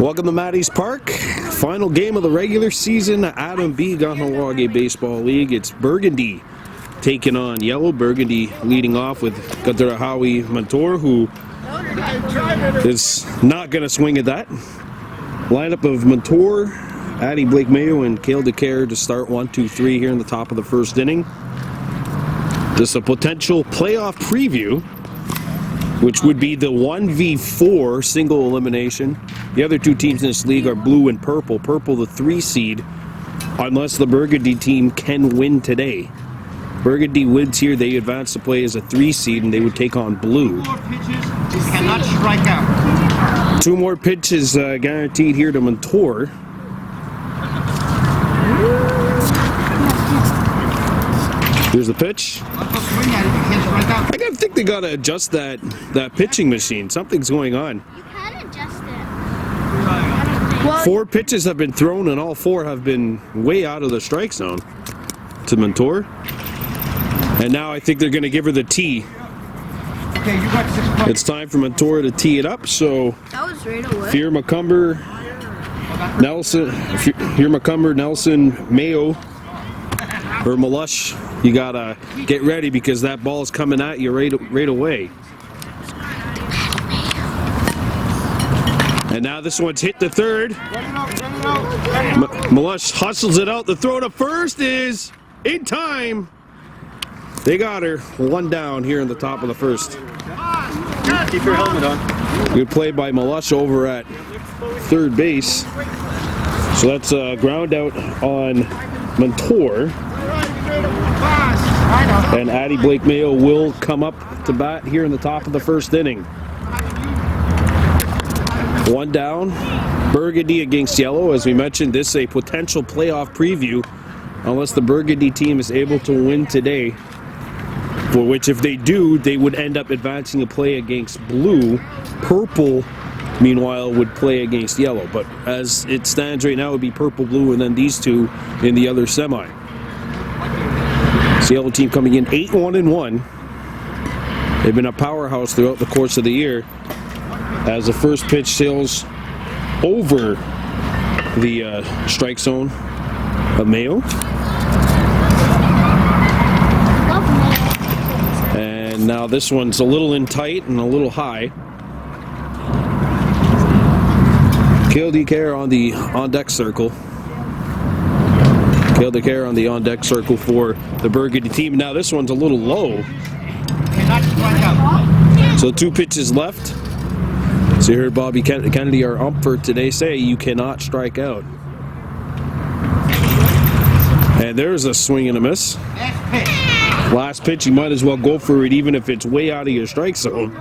Welcome to Matty's Park. Final game of the regular season, Adam B. Kahnawake Baseball League. It's Burgundy taking on Yellow. Burgundy leading off with Kahnawake Mentor, who is not going to swing at that. Lineup of Mentor, Addie Blake Mayo, and Cale DeCare to start 1, 2, 3 here in the top of the first inning. This is a potential playoff preview, which would be the 1v4 single elimination. The other two teams in this league are blue and purple. Purple, the 3 seed, unless the Burgundy team can win today. Burgundy wins here, they advance to play as a 3 seed, and they would take on blue. 2 more pitches, cannot strike out. 2 more pitches guaranteed here to Mentor. Here's the pitch. I gotta think they gotta adjust that pitching machine. Something's going on. You can adjust it. 4 pitches have been thrown, and all 4 have been way out of the strike zone to Mentor. And now I think they're gonna give her the tee. Okay, you got 6 points. It's time for Mentor to tee it up. So That was right away. Fear McCumber, Nelson, Mayo, or Malush, you gotta get ready because that ball's coming at you right away. And now this one's hit to third. Malush hustles it out. The throw to first is in time. They got her. 1 down here in the top of the first. Keep your helmet on. Good play by Malush over at third base. So that's a ground out on Mentor. And Addie Blake Mayo will come up to bat here in the top of the first inning. 1 down. Burgundy against Yellow. As we mentioned, this is a potential playoff preview unless the Burgundy team is able to win today. For which, if they do, they would end up advancing a play against Blue. Purple, meanwhile, would play against Yellow. But as it stands right now, it would be Purple, Blue, and then these two in the other semi. The Yellow team coming in 8-1-1. They've been a powerhouse throughout the course of the year as the first pitch sails over the strike zone of Mayo. And now this one's a little in tight and a little high. Cale DeCare on the on-deck circle. Cale DeCare on the on-deck circle for the Burgundy team. Now this one's a little low. So 2 pitches left. So you heard Bobby Kennedy, our ump for today, say you cannot strike out. And there's a swing and a miss. Last pitch, you might as well go for it even if it's way out of your strike zone.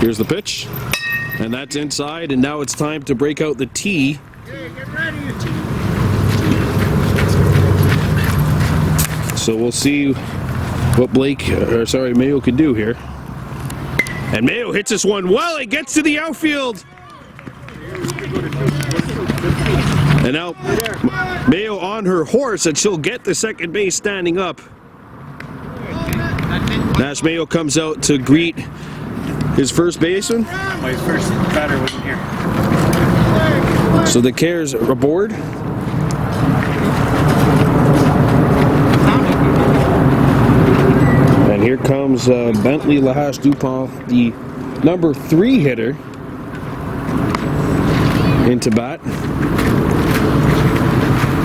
Here's the pitch. And that's inside, and now it's time to break out the tee. So we'll see what Mayo can do here. And Mayo hits this one well. It gets to the outfield. And now Mayo on her horse, and she'll get the second base standing up. Nash Mayo comes out to greet his first baseman. My first batter wasn't here. So the Cares are aboard. And here comes Bentley Lahash Dupont, the number 3 hitter, into bat.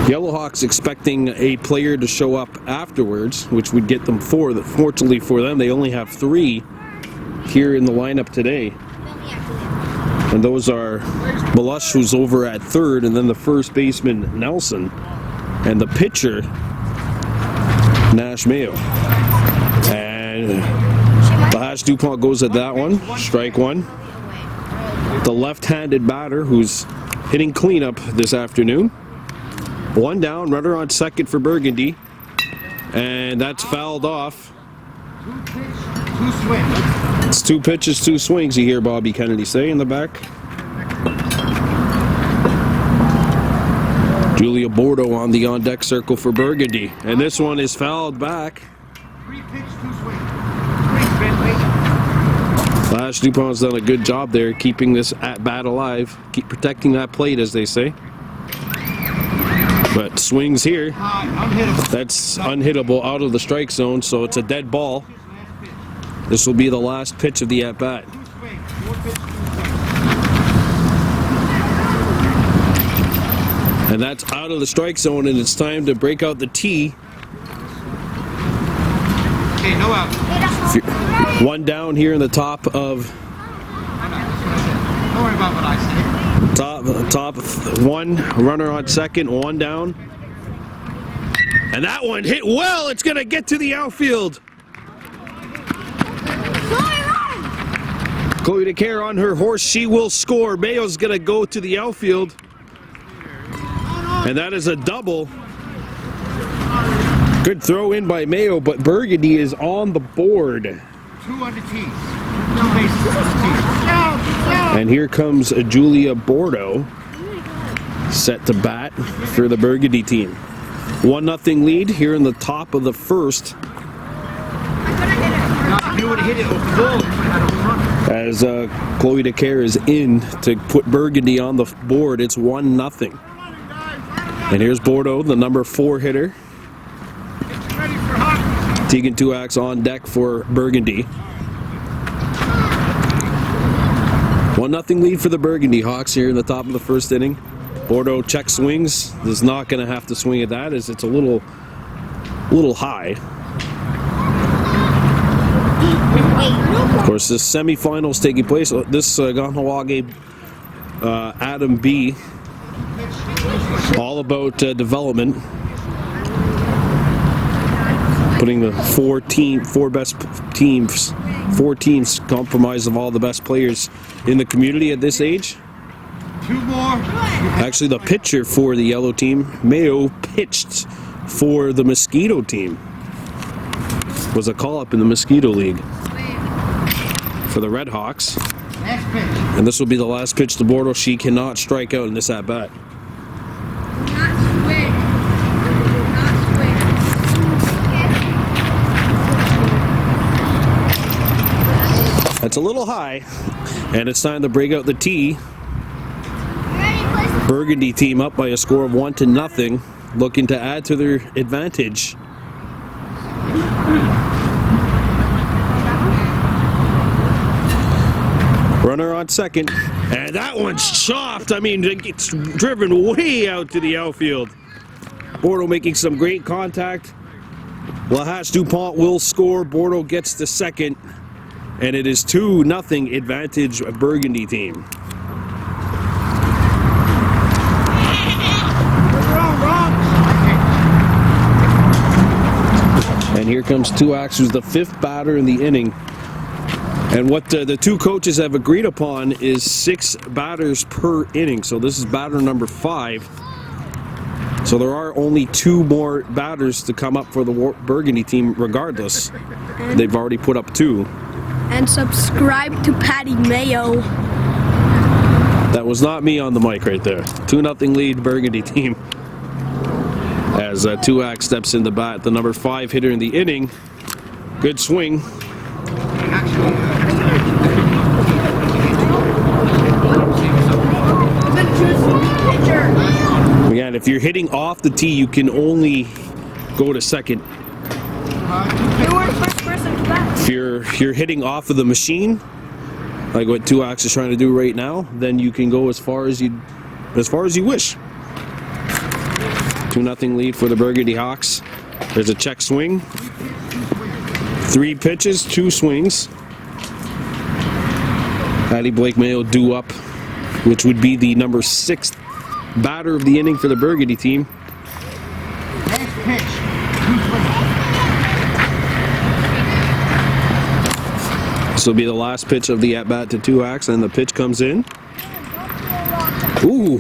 Yellowhawks expecting a player to show up afterwards, which would get them 4. Fortunately for them, they only have 3 here in the lineup today. And those are Malush, who's over at third, and then the first baseman, Nelson, and the pitcher, Nash Mayo. And Lahash Dupont goes at that one, strike 1. The left-handed batter who's hitting cleanup this afternoon. 1 down, runner on second for Burgundy. And that's fouled off. 2 swings. It's 2 pitches, 2 swings, you hear Bobby Kennedy say in the back. Julia Bordeaux on the on-deck circle for Burgundy. And this one is fouled back. 3 pitch, 2 swings. Lash DuPont's done a good job there keeping this at bat alive. Keep protecting that plate, as they say. But swings here. That's unhittable out of the strike zone, so it's a dead ball. This will be the last pitch of the at bat. And that's out of the strike zone, and it's time to break out the tee. Okay, no out. One down here in the top of. Don't worry about what I say. Top one, runner on second, one down. And that one hit well. It's going to get to the outfield. Chloe DeCare on her horse. She will score. Mayo's going to go to the outfield. And that is a double. Good throw in by Mayo, but Burgundy is on the board. 2 on the tees. 2 bases on the tees. And here comes Julia Bordeaux, set to bat for the Burgundy team. 1-0 lead here in the top of the first. If you would have hit it over the ball, you would have had a home run. As Chloe DeCare is in to put Burgundy on the board, it's 1-0. And here's Bordeaux, the number 4 hitter. Tegan Tuax on deck for Burgundy. 1-0 lead for the Burgundy Hawks here in the top of the first inning. Bordeaux check swings. Is not going to have to swing at that, as it's a little high. Of course, this semifinals taking place. This Kahnawake Adam B. All about development. Putting the four teams comprised of all the best players in the community at this age. 2 more. Actually, the pitcher for the yellow team, Mayo, pitched for the Mosquito team. Was a call-up in the Mosquito League for the Red Hawks. Last pitch. And this will be the last pitch to Bordeaux. She cannot strike out in this at-bat. That's a little high, and it's time to break out the tee. Burgundy team up by a score of 1-0, looking to add to their advantage. Runner on second, and that one's chopped. I mean, it's driven way out to the outfield. Bordeaux making some great contact. Lahash DuPont will score. Bordeaux gets the second. And it is 2-0 advantage of Burgundy team. And here comes Tuax, who's the 5th batter in the inning. And what the two coaches have agreed upon is 6 batters per inning. So this is batter number 5. So there are only 2 more batters to come up for the Burgundy team regardless. They've already put up 2. And subscribe to Patty Mayo. That was not me on the mic right there. 2-0 lead Burgundy team. As Tuax steps in the bat, the number 5 hitter in the inning. Good swing. Again, if you're hitting off the tee, you can only go to second. If you're hitting off of the machine, like what Tuax is trying to do right now, then you can go as far as you wish. 2-0 lead for the Burgundy Hawks. There's a check swing. 3 pitches, 2 swings. Patty Blake Mayo due up, which would be the number 6th batter of the inning for the Burgundy team. Last pitch. This will be the last pitch of the at-bat to Tuax, and the pitch comes in. Ooh,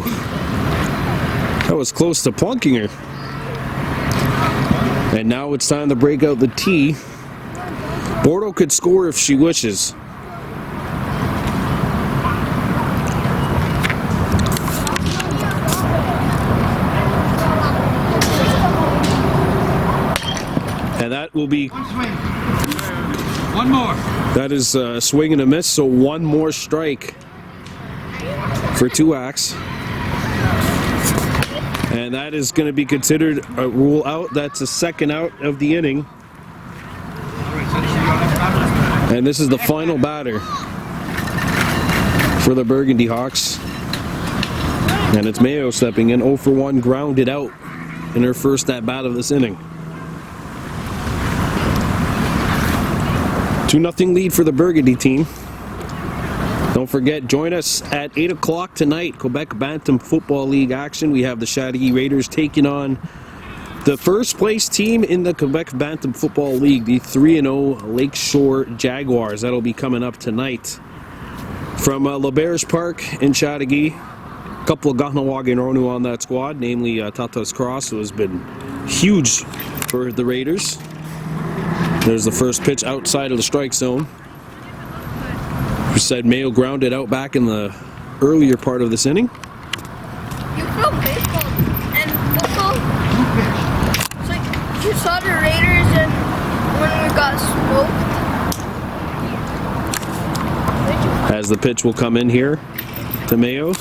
that was close to plunking her. And now it's time to break out the tee. Bordeaux could score if she wishes. And that will be One more. That is a swing and a miss, so one more strike for Tuax. And that is going to be considered a rule out. That's a second out of the inning. And this is the final batter for the Burgundy Hawks. And it's Mayo stepping in, 0 for 1, grounded out in her first at-bat of this inning. 2-0 lead for the Burgundy team. Don't forget, join us at 8 o'clock tonight, Quebec Bantam Football League action. We have the Chateauguay Raiders taking on the first place team in the Quebec Bantam Football League, the 3-0 Lakeshore Jaguars. That'll be coming up tonight. From LeBears Park in Chateauguay, a couple of Kahnawake and Ronu on that squad, namely Tatas Cross, who has been huge for the Raiders. There's the first pitch outside of the strike zone. We said Mayo grounded out back in the earlier part of this inning. You throw baseball and football? It's like you saw the Raiders and when we got smoked. As the pitch will come in here to Mayo.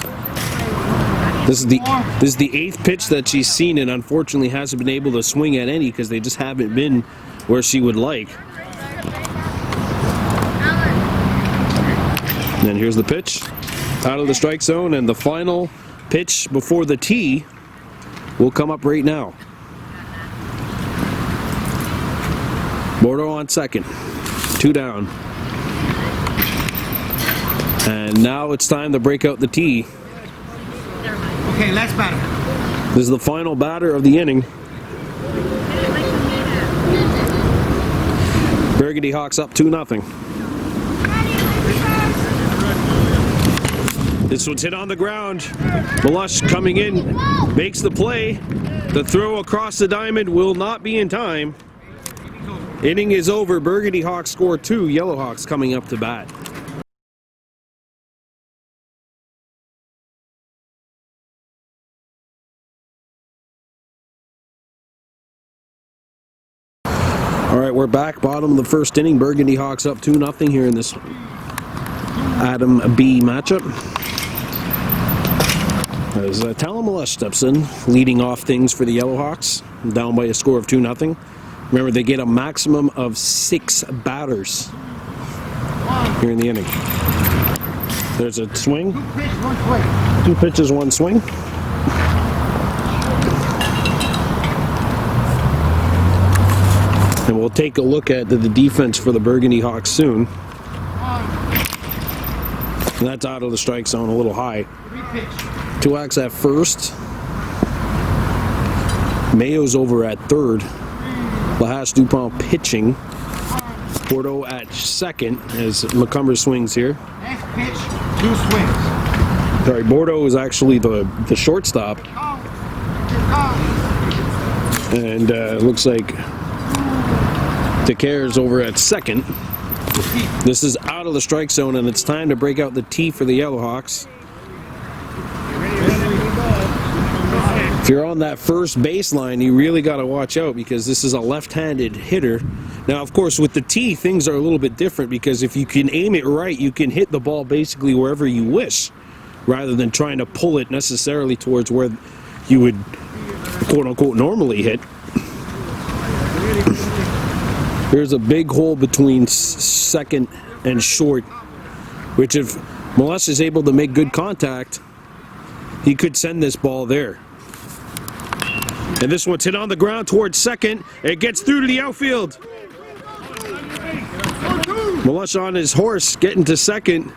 This is the 8th pitch that she's seen, and unfortunately hasn't been able to swing at any because they just haven't been where she would like. And then here's the pitch out of the strike zone, and the final pitch before the tee will come up right now. Bordeaux on second, 2 down. And now it's time to break out the tee. Okay, last batter. This is the final batter of the inning. Burgundy Hawks up 2-0. This one's hit on the ground. Melush coming in, makes the play. The throw across the diamond will not be in time. Inning is over. Burgundy Hawks score 2. Yellow Hawks coming up to bat. All right, we're back. Bottom of the first inning. Burgundy Hawks up 2-0 here in this Adam B matchup. As Talon Melush steps in, leading off things for the Yellow Hawks, down by a score of 2-0. Remember, they get a maximum of 6 batters here in the inning. There's a swing. 2 pitches, 1 swing. And we'll take a look at the defense for the Burgundy Hawks soon. And that's out of the strike zone, a little high. Tuax at first. Mayo's over at third. Lahash Dupont pitching. Bordeaux at second as McCumber swings here. Next pitch, 2 swings. Sorry, Bordeaux is actually the shortstop. And looks like DeCaire is over at second. This is out of the strike zone, and it's time to break out the tee for the Yellow Hawks. If you're on that first baseline, you really got to watch out because this is a left-handed hitter. Now, of course, with the tee, things are a little bit different because if you can aim it right, you can hit the ball basically wherever you wish, rather than trying to pull it necessarily towards where you would, quote-unquote, normally hit. There's a big hole between second and short, which if Melush is able to make good contact, he could send this ball there. And this one's hit on the ground towards second. It gets through to the outfield. Melush on his horse getting to second.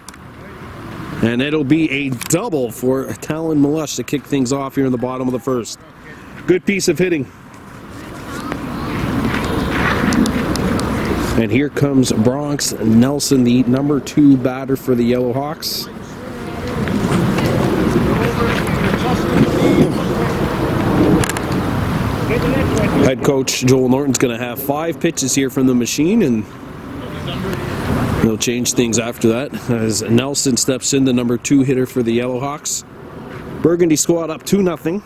And it'll be a double for Talon Melush to kick things off here in the bottom of the first. Good piece of hitting. And here comes Bronx Nelson, the number 2 batter for the Yellow Hawks. Head coach Joel Norton's going to have 5 pitches here from the machine, and he'll change things after that as Nelson steps in, the number 2 hitter for the Yellow Hawks. Burgundy squad up 2-0.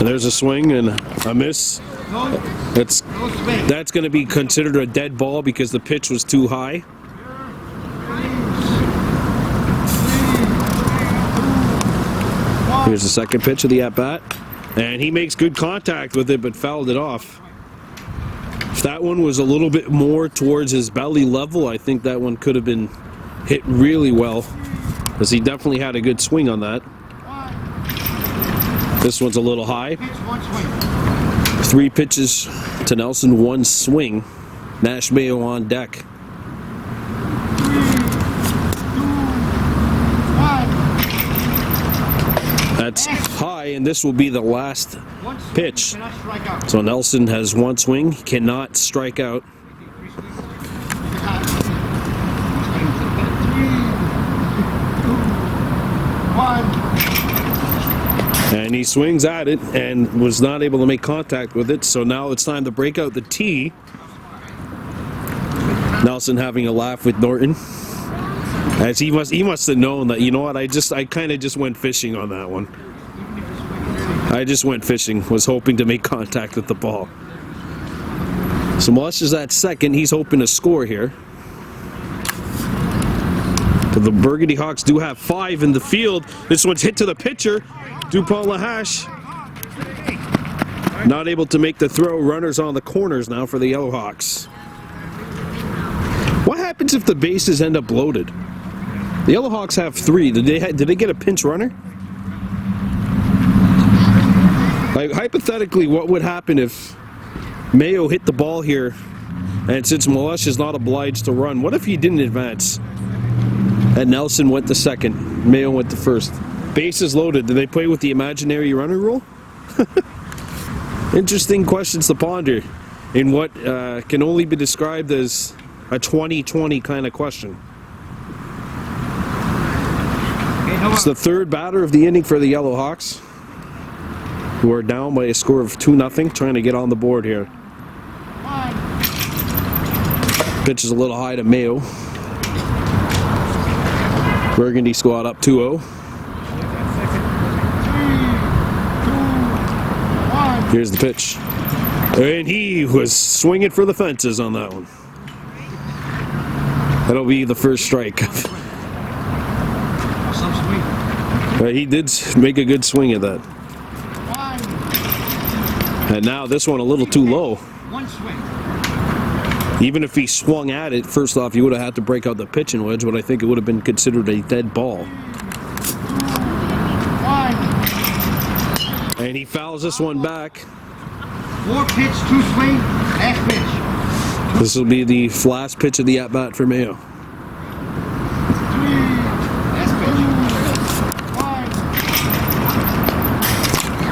And there's a swing and a miss. No, That's no swing. going to be considered a dead ball because the pitch was too high. Here's the second pitch of the at-bat. And he makes good contact with it, but fouled it off. If that one was a little bit more towards his belly level, I think that one could have been hit really well, because he definitely had a good swing on that. This one's a little high. Pitch, one swing. 3 pitches to Nelson, 1 swing. Nash Mayo on deck. That's high, and this will be the last One swing, pitch. you cannot strike out. So Nelson has 1 swing, he cannot strike out. And he swings at it and was not able to make contact with it, so now it's time to break out the tee. Nelson having a laugh with Norton, as he must have known that, you know what, I kind of just went fishing on that one. I just went fishing, was hoping to make contact with the ball. So Mush is at second, he's hoping to score here. But the Burgundy Hawks do have 5 in the field. This one's hit to the pitcher. Dupont Lahache not able to make the throw. Runners on the corners now for the Yellow Hawks. What happens if the bases end up loaded? The Yellow Hawks have 3. Did they get a pinch runner? Like, hypothetically, what would happen if Mayo hit the ball here, and since Malosh is not obliged to run, what if he didn't advance? And Nelson went to second, Mayo went to first. Bases loaded, do they play with the imaginary runner rule? Interesting questions to ponder in what can only be described as a 2020 kind of question. It's the 3rd batter of the inning for the Yellow Hawks, who are down by a score of 2-0, trying to get on the board here. Pitch is a little high to Mayo. Burgundy squad up 2-0. Here's the pitch. And he was swinging for the fences on that one. That'll be the first strike. He did make a good swing at that. And now this one a little too low. One swing. Even if he swung at it, first off, you would have had to break out the pitching wedge, but I think it would have been considered a dead ball. And he fouls this one back. 4 pitch, 2 swing, last pitch. This will be the last pitch of the at-bat for Mayo. Last pitch.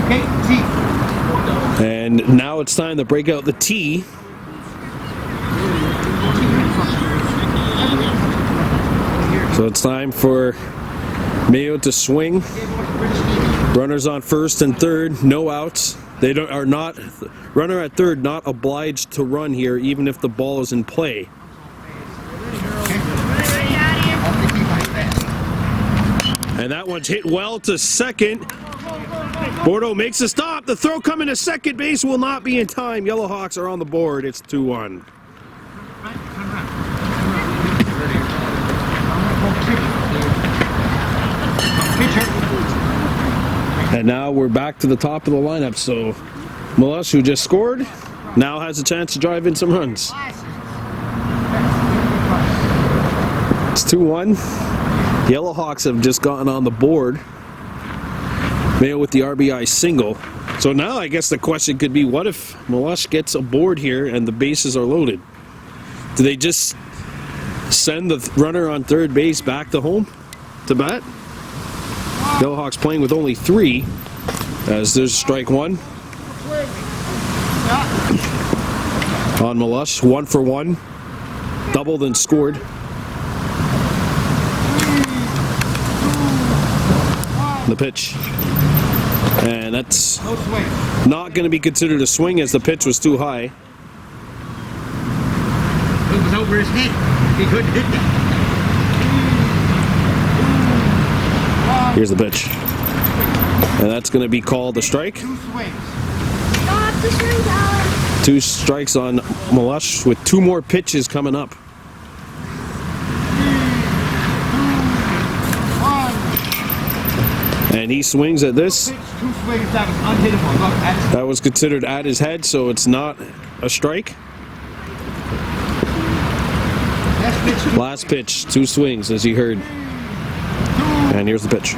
Okay, T. And now it's time to break out the tee. So it's time for Mayo to swing. Runners on first and third, no outs. They are not, runner at third not obliged to run here even if the ball is in play. And that one's hit well to second. Bordeaux makes a stop. The throw coming to second base will not be in time. Yellow Hawks are on the board. It's 2-1. And now we're back to the top of the lineup. So Malosh, who just scored, now has a chance to drive in some runs. It's 2-1. Yellow Hawks have just gotten on the board. Mayo with the RBI single. So now I guess the question could be, what if Malosh gets a board here and the bases are loaded? Do they just send the runner on third base back to home to bat? Yellow Hawks playing with only 3, as there's strike 1 on Malosh. 1 for 1, doubled and scored. The pitch, and that's not going to be considered a swing as the pitch was too high. It was over his head. He couldn't hit that. Here's the pitch. And that's going to be called a strike. 2 swings. Stop the swing, Alex. 2 strikes on Malush with 2 more pitches coming up. 1. And he swings at this. Pitch, 2 swings, that was unhittable. Look, that's That was considered at his head, so it's not a strike. pitch. Last pitch, 2 swings, as you heard. And here's the pitch.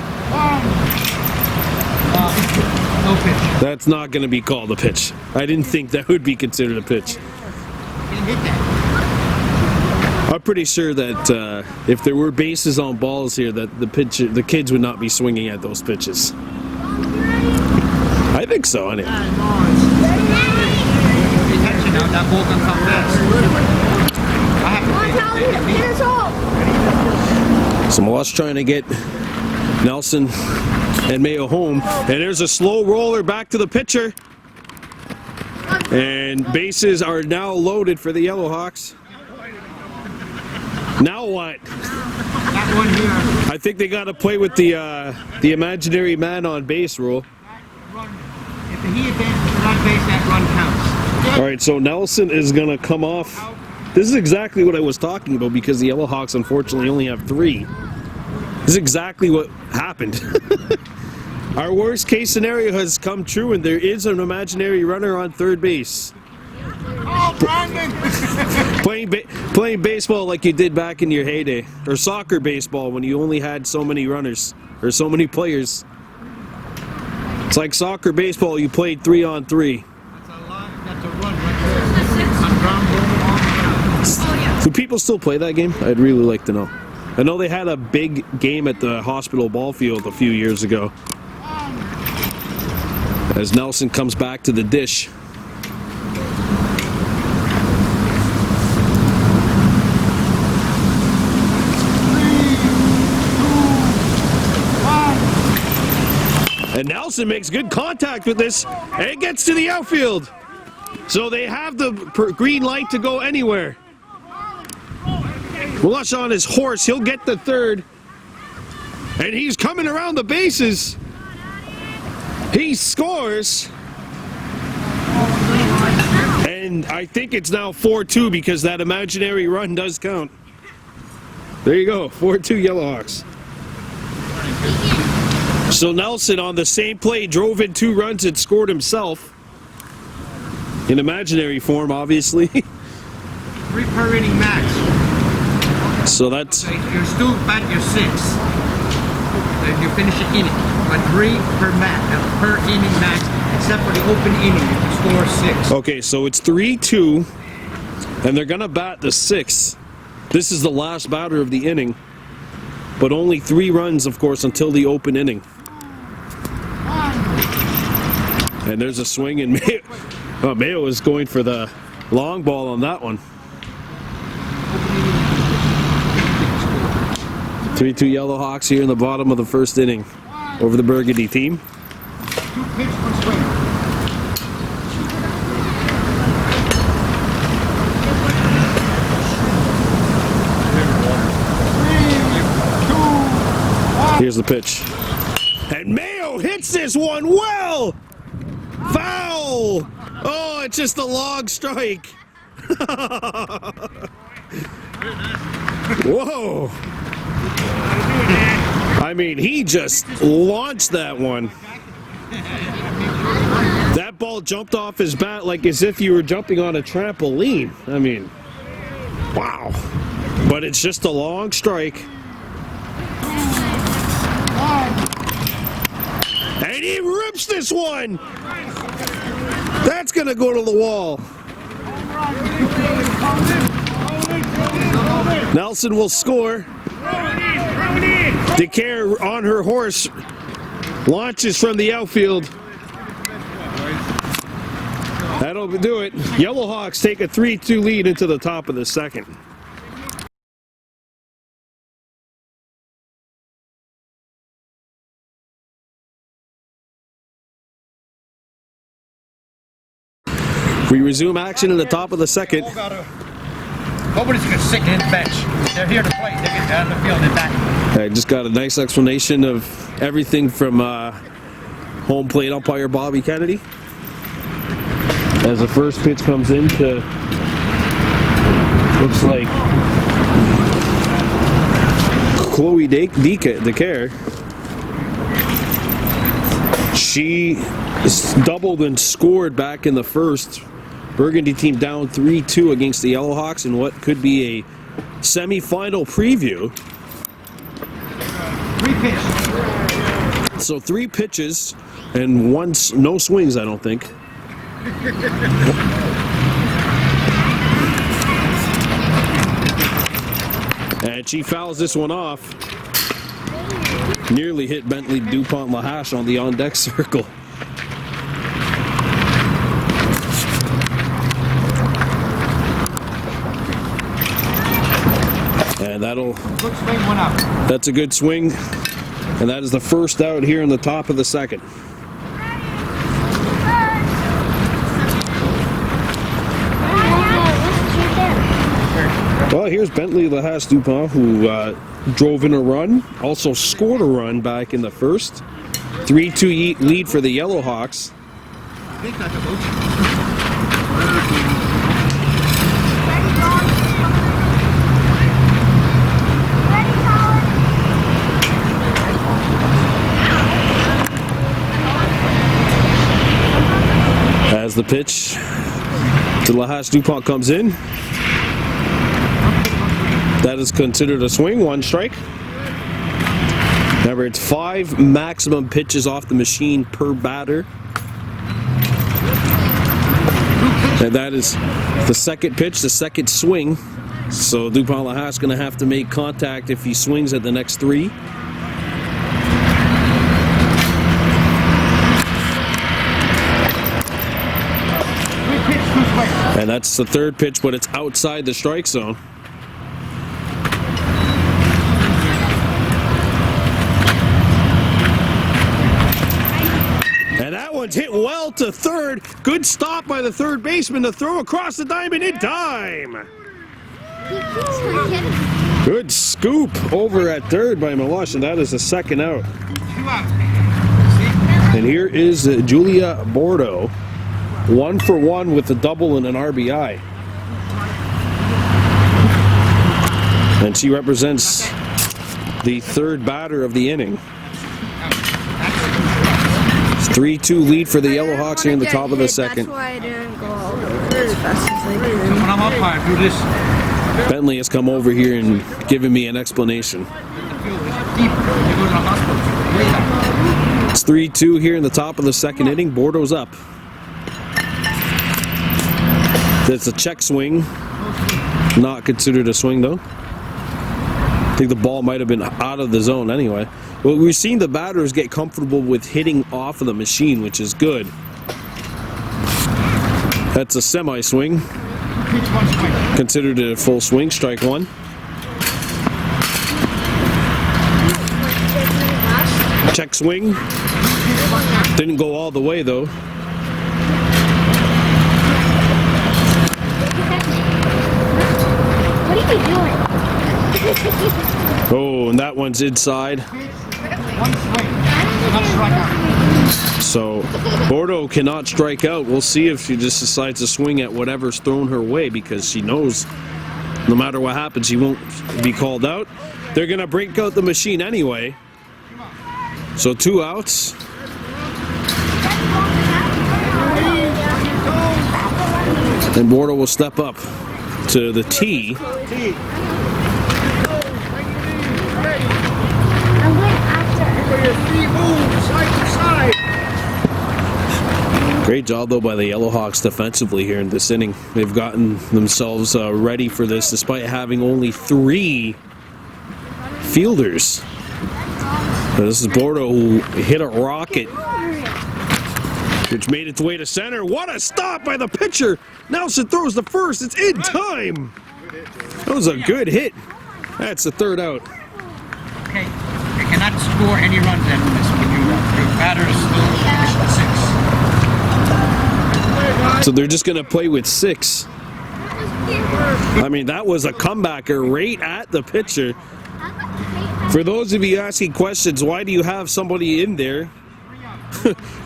No pitch. That's not going to be called a pitch. I didn't think that would be considered a pitch. Didn't hit that. I'm pretty sure that if there were bases on balls here, that the kids would not be swinging at those pitches. I think so, anyway. Attention now, that ball can come fast. I have to Get us all. So Malush trying to get Nelson and Mayo home. And there's a slow roller back to the pitcher. And bases are now loaded for the Yellowhawks. Now what? that one here. I think they got to play with the imaginary man on base rule. Run. If he advances to run base, that run counts. All right, so Nelson is going to come off. This is exactly what I was talking about because the Yellowhawks unfortunately only have 3. This is exactly what happened. Our worst case scenario has come true and there is an imaginary runner on third base. Oh, Brandon! Playing baseball like you did back in your heyday. Or soccer baseball when you only had so many runners. Or so many players. It's like soccer baseball, you played 3-on-3. That's a lot. That's a run right there. On ground ball, on ground. Do people still play that game? I'd really like to know. I know they had a big game at the hospital ball field a few years ago. As Nelson comes back to the dish. And Nelson makes good contact with this, and it gets to the outfield. So they have the green light to go anywhere. Malush on his horse, he'll get the third. And he's coming around the bases. He scores. And I think it's now 4-2 because that imaginary run does count. There you go, 4-2 Yellowhawks. So Nelson on the same play drove in 2 runs and scored himself. In imaginary form, obviously. 3 per inning max. So that's... So you're still at your 6. Then you finish an inning. But 3 per inning max, except for the open inning if you score 6. Okay, so it's 3-2, and they're gonna bat the 6th. This is the last batter of the inning, but only 3 runs, of course, until the open inning. And there's a swing, and Mayo is going for the long ball on that one. 3-2 Yellowhawks here in the bottom of the first inning over the Burgundy team. 2 pitch per swing. Here's the pitch. And Mayo hits this one well! Foul! Oh, it's just a long strike. Whoa! I mean, he just launched that one. That ball jumped off his bat like as if you were jumping on a trampoline. I mean, wow. But it's just a long strike. And he rips this one! That's gonna go to the wall. Nelson will score. DeCare on her horse launches from the outfield. That'll do it. Yellowhawks take a 3-2 lead into the top of the second. We resume action in the top of the second. Nobody's going to sit in the bench. They're here to play. They get on the field and back. I just got a nice explanation of everything from home plate umpire Bobby Kennedy. As the first pitch comes in to, looks like Chloe DeCare. She doubled and scored back in the first. Burgundy team down 3-2 against the Yellowhawks in what could be a semi-final preview. 3 pitches. So 3 pitches and no swings, I don't think. And she fouls this one off. Nearly hit Bentley DuPont Lahache on the on-deck circle. And good swing, 1 out. that's a good swing. And that is the first out here in the top of the second. Well, here's Bentley Lahache DuPont, who drove in a run, also scored a run back in the first. 3-2 lead for the Yellowhawks. As the pitch to Lahache DuPont comes in, that is considered a swing, 1 strike. Remember, it's 5 maximum pitches off the machine per batter. And that is the second pitch, the second swing. So DuPont Lahache is going to have to make contact if he swings at the next 3. And that's the third pitch, but it's outside the strike zone. And that one's hit well to third. Good stop by the third baseman to throw across the diamond in time. Good scoop over at third by Meloche, and that is the second out. 2 out. And here is Julia Bordeaux. 1 for 1 with a double and an RBI. And she represents the third batter of the inning. 3-2 lead for the Yellowhawks here in the top of the second. That's why I didn't go as fast as I did. When I'm umpire, do this. Bentley has come over here and given me an explanation. It's 3-2 here in the top of the second inning. Bordeaux's up. That's a check swing. Not considered a swing, though. I think the ball might have been out of the zone anyway. Well, we've seen the batters get comfortable with hitting off of the machine, which is good. That's a semi-swing. Considered a full swing, strike 1. Check swing. Didn't go all the way, though. What are you doing? Oh, and that one's inside. 1 swing. Not strike out. So Bordeaux cannot strike out. We'll see if she just decides to swing at whatever's thrown her way, because she knows no matter what happens, she won't be called out. They're going to break out the machine anyway. So 2 outs. And Bordeaux will step up to the tee. Great job, though, by the Yellowhawks defensively here in this inning. They've gotten themselves ready for this despite having only 3 fielders. This is Bordeaux, who hit a rocket, which made its way to center. What a stop by the pitcher! Nelson throws the first. It's in time. That was a good hit. That's the third out. Okay, they cannot score any runs after this when you batters still 6. So they're just going to play with 6. I mean, that was a comebacker right at the pitcher. For those of you asking questions, why do you have somebody in there?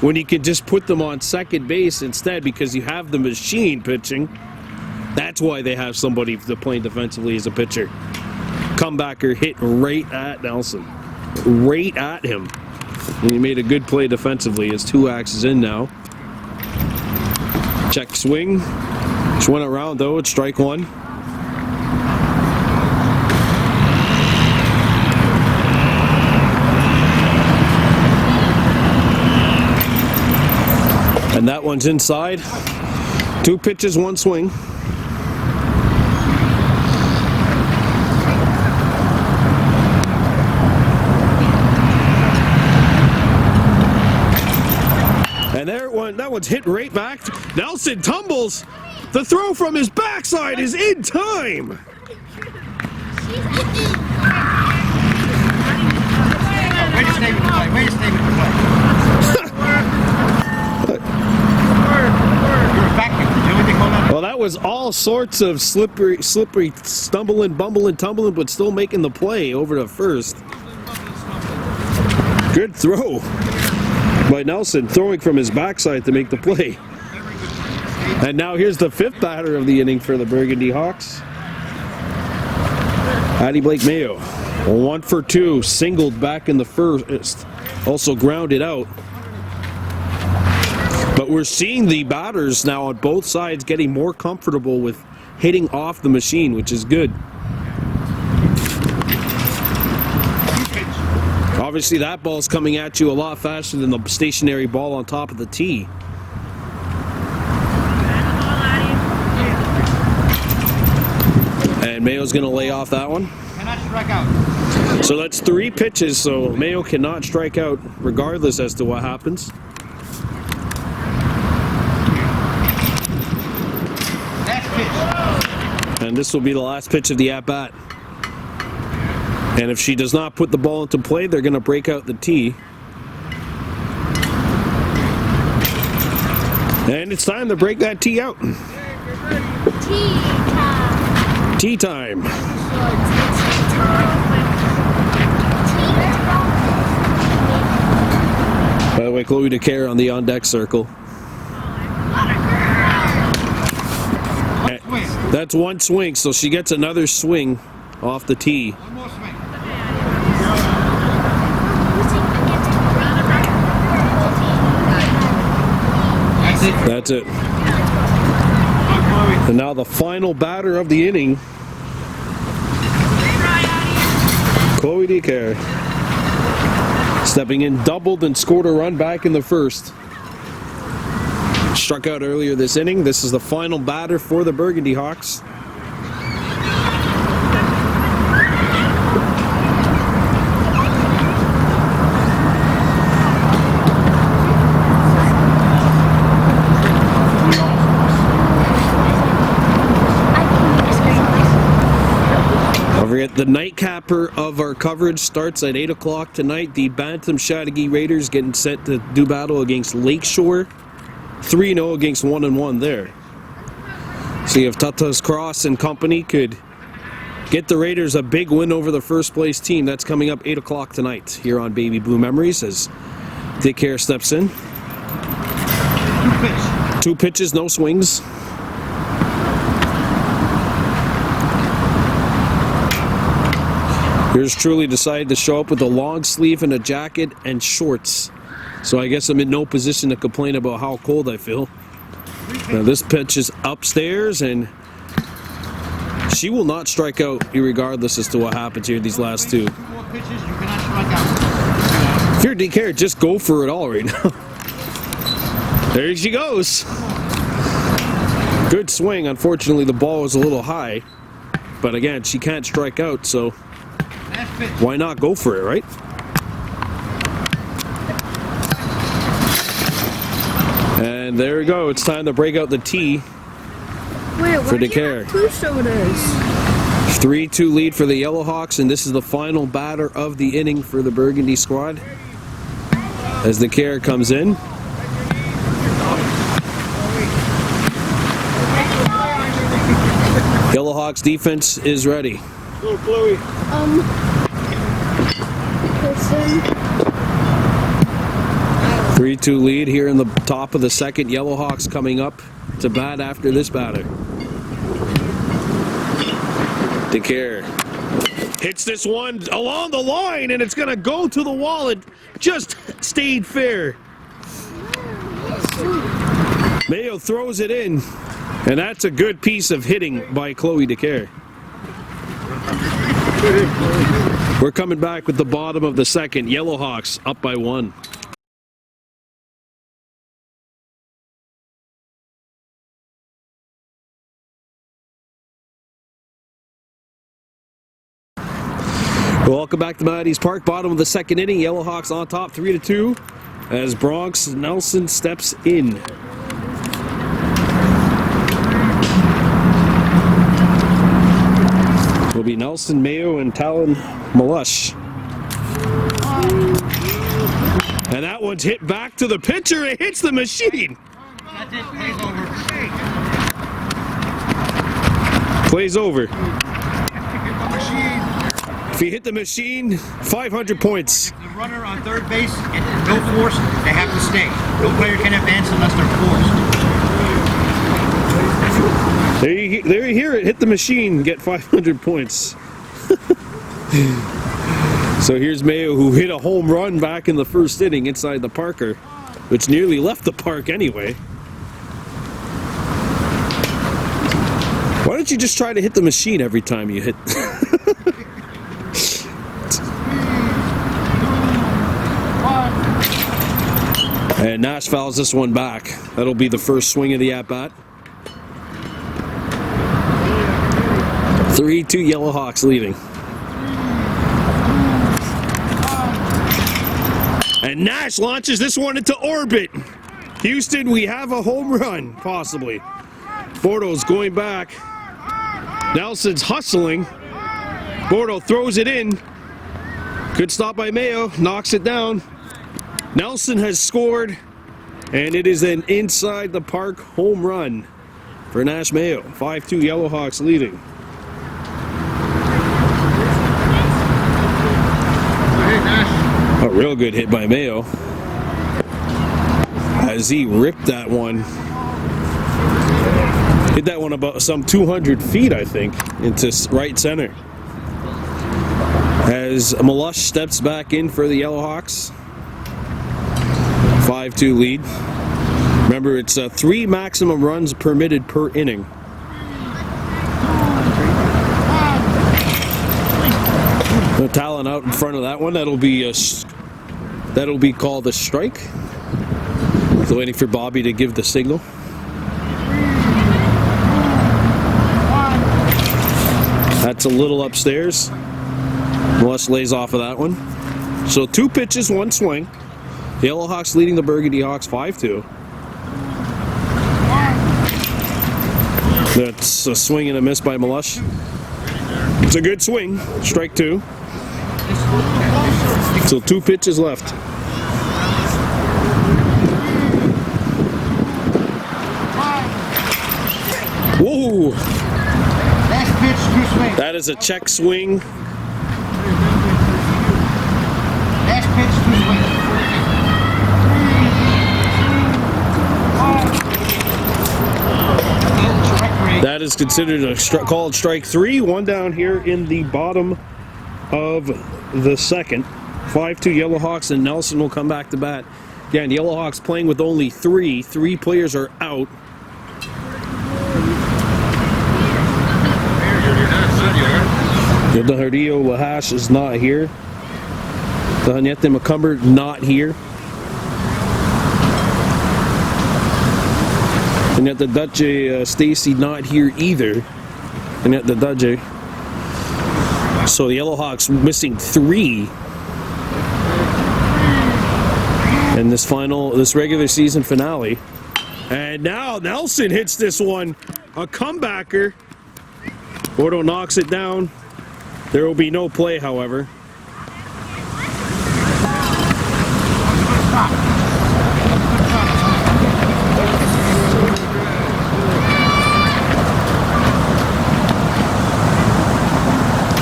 when you could just put them on second base instead because you have the machine pitching. That's why they have somebody playing defensively as a pitcher. Comebacker hit right at Nelson. Right at him. And he made a good play defensively. His 2 axes in now. Check swing. Just went around though. It's strike 1. And that one's inside. 2 pitches, 1 swing. And that one's hit right back. Nelson tumbles. The throw from his backside is in time. Way to stay with the play. Way to stay with the play. You're effective. Did you anything hold on? Well, that was all sorts of slippery, stumbling, bumbling, tumbling, but still making the play over to first. Good throw by Nelson, throwing from his backside to make the play. And now here's the 5th batter of the inning for the Burgundy Hawks. Addie Blake Mayo, 1 for 2, singled back in the first, also grounded out. But we're seeing the batters now on both sides getting more comfortable with hitting off the machine, which is good. Obviously, that ball's coming at you a lot faster than the stationary ball on top of the tee. And Mayo's going to lay off that one. Cannot strike out. So that's 3 pitches, so Mayo cannot strike out regardless as to what happens. And this will be the last pitch of the at-bat. And if she does not put the ball into play, they're going to break out the tee. And it's time to break that tee out. Tee time. By the way, Chloe DeCare on the on-deck circle. That's 1 swing, so she gets another swing off the tee. One more swing. That's it. And now the final batter of the inning, Chloe DeCare, stepping in, doubled and scored a run back in the first. Struck out earlier this inning. This is the final batter for the Burgundy Hawks. Don't forget, the nightcapper of our coverage starts at 8 o'clock tonight. The Bantam Chattagee Raiders getting set to do battle against Lakeshore. 3-0 against 1-1 there. See if Tata's Cross and company could get the Raiders a big win over the first place team. That's coming up 8 o'clock tonight here on Baby Blue Memories as DeCare steps in. 2 pitches, no swings. Yours truly decided to show up with a long sleeve and a jacket and shorts. So I guess I'm in no position to complain about how cold I feel. Now this pitch is upstairs, and she will not strike out regardless as to what happens here these last 2. If you're DeCare, just go for it all right now. There she goes. Good swing. Unfortunately, the ball was a little high. But again, she can't strike out, so why not go for it, right? And there we go. It's time to break out the tee for DeCare. 3-2 lead for the Yellowhawks, and this is the final batter of the inning for the Burgundy squad as DeCare comes in. Yellowhawks defense is ready. Go, Chloe. 3-2 lead here in the top of the second. Yellowhawks coming up to bat after this batter. DeCare hits this one along the line, and it's going to go to the wall. It just stayed fair. Mayo throws it in, and that's a good piece of hitting by Chloe DeCare. We're coming back with the bottom of the second. Yellowhawks up by 1. Welcome back to Maddie's Park. Bottom of the second inning. Yellowhawks on top 3-2 as Bronx Nelson steps in. Will be Nelson, Mayo, and Talon Malush. And that one's hit back to the pitcher. It hits the machine. That's it. Plays over. Plays over. If you hit the machine, 500 points. The runner on third base and no force, they have to stay. No player can advance unless they're forced. There you hear it. Hit the machine, get 500 points. So here's Mayo, who hit a home run back in the first inning inside the Parker, which nearly left the park anyway. Why don't you just try to hit the machine every time you hit? And Nash fouls this one back. That'll be the first swing of the at-bat. 3-2 Yellowhawks leading. And Nash launches this one into orbit. Houston, we have a home run, possibly. Bordeaux's going back. Nelson's hustling. Bordeaux throws it in. Good stop by Mayo, knocks it down. Nelson has scored, and it is an inside the park home run for Nash Mayo. 5-2 Yellowhawks leading. A real good hit by Mayo as he ripped that one. Hit that one about some 200 feet, I think, into right center. As Malush steps back in for the Yellowhawks. 5-2 lead. Remember, it's 3 maximum runs permitted per inning. No talent out in front of that one. That'll be called a strike. So waiting for Bobby to give the signal. That's a little upstairs. Malush lays off of that one. So 2 pitches, 1 swing. The Yellowhawks leading the Burgundy Hawks 5-2. That's a swing and a miss by Malush. It's a good swing. Strike 2. So 2 pitches left. Whoa! Last pitch, 2 swings. That is a check swing. Last pitch, 2 swings. That is considered a called strike 3. 1 down here in the bottom of the second. 5-2 Yellowhawks, and Nelson will come back to bat. Again, Yellowhawks playing with only 3. 3 players are out. Yodahario Lahash is not here. Danyete McCumber not here. And yet the Dutch Stacy not here either. And yet the Dutch. So the Yellowhawks missing 3. And this regular season finale. And now Nelson hits this one. A comebacker. Bordeaux knocks it down. There will be no play, however.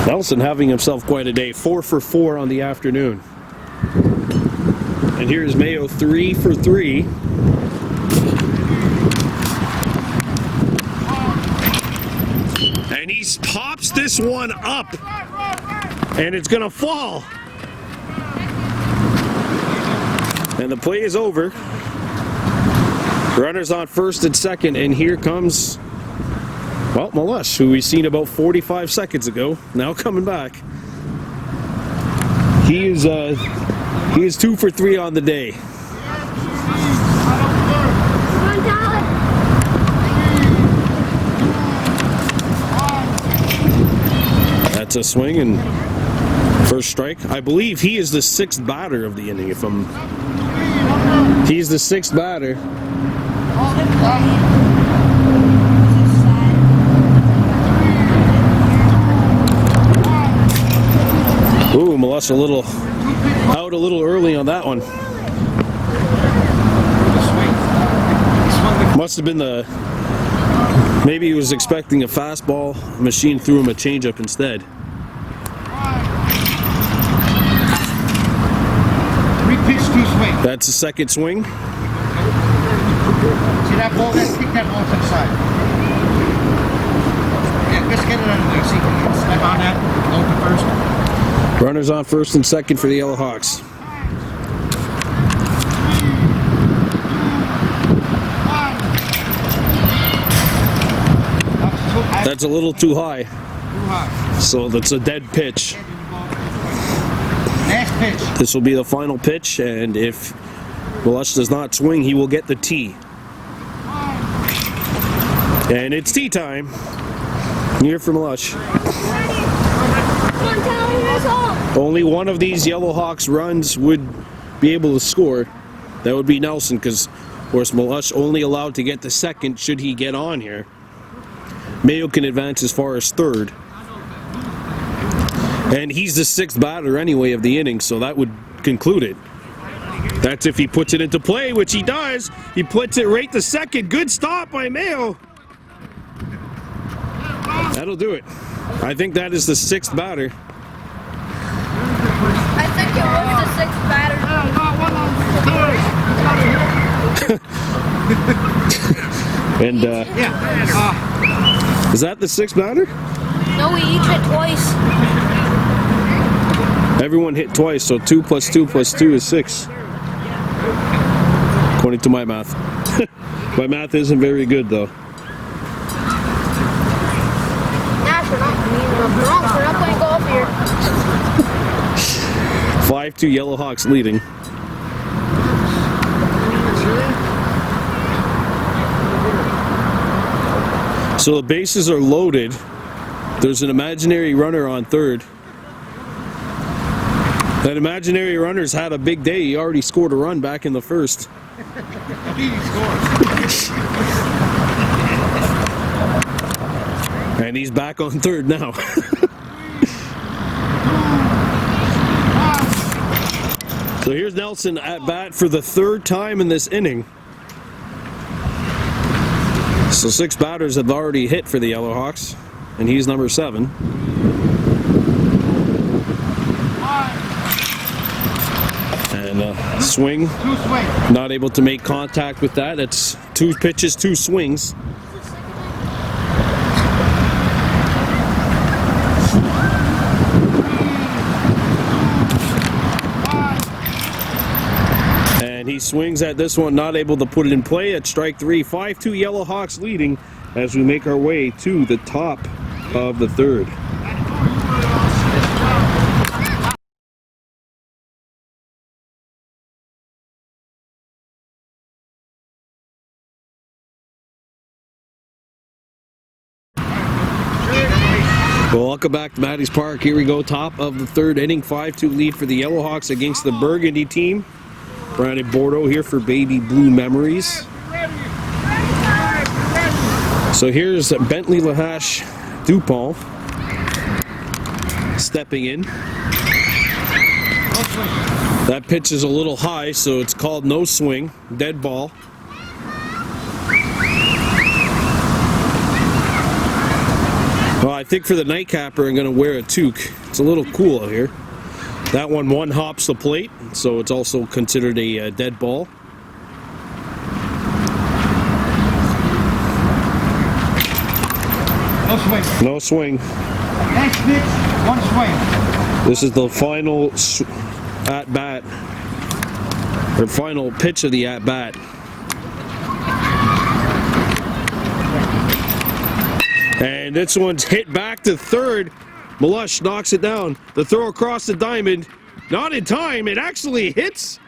Nelson having himself quite a day. 4 for 4 on the afternoon. And And here's Mayo 3 for 3. And he pops this one up. And it's going to fall. And the play is over. Runners on first and second, and here comes, well, Malush, who we seen about 45 seconds ago, now coming back. He is 2 for 3 on the day. That's a swing and first strike. I believe he is the 6th batter of the inning. He's the 6th batter. Ooh, Malush out a little early on that one. Must have been maybe he was expecting a fastball. Machine threw him a changeup instead. That's the second swing. See that ball? Kick that ball to the side. Yeah, let's get it under there. See, can you step on that? Go to first. Runners on first and second for the Yellow Hawks. That's a little too high. So that's a dead pitch. Next pitch. This will be the final pitch, and if Malush does not swing, he will get the tee. And it's tea time. Here for Malush. Only one of these Yellow Hawks runs would be able to score. That would be Nelson, because of course Malush only allowed to get the second should he get on here. Mayo can advance as far as third. And he's the 6th batter anyway of the inning, so that would conclude it. That's if he puts it into play, which he does. He puts it right to second. Good stop by Mayo. That'll do it. I think that is the 6th batter. I think it was the 6th batter. And is that the 6th batter? No, we each hit twice. Everyone hit twice, so 2 plus 2 plus 2 is 6. According to my math. My math isn't very good, though. We're not playing golf here. 5-2 Yellow Hawks leading. So the bases are loaded. There's an imaginary runner on third. That imaginary runner's had a big day. He already scored a run back in the first. And he's back on third now. So here's Nelson at bat for the 3rd time in this inning. So 6 batters have already hit for the Yellow Hawks, and he's number 7. And swing, not able to make contact with that. It's 2 pitches, 2 swings. And he swings at this one, not able to put it in play at strike 3. 5-2 Yellow Hawks leading as we make our way to the top of the 3rd. Well, welcome back to Matty's Park. Here we go, top of the 3rd inning, 5-2 lead for the Yellow Hawks against the Burgundy team. Brandon Bordeaux here for Baby Blue Memories. So here's Bentley Lahash Dupont stepping in. That pitch is a little high, so it's called no swing, dead ball. Well, I think for the nightcapper, I'm going to wear a toque. It's a little cool out here. That one hops the plate, so it's also considered a dead ball. No swing. No swing. Next pitch, one swing. This is the final at-bat, or final pitch of the at-bat. And this one's hit back to third. Malush knocks it down. The throw across the diamond. Not in time. It actually hits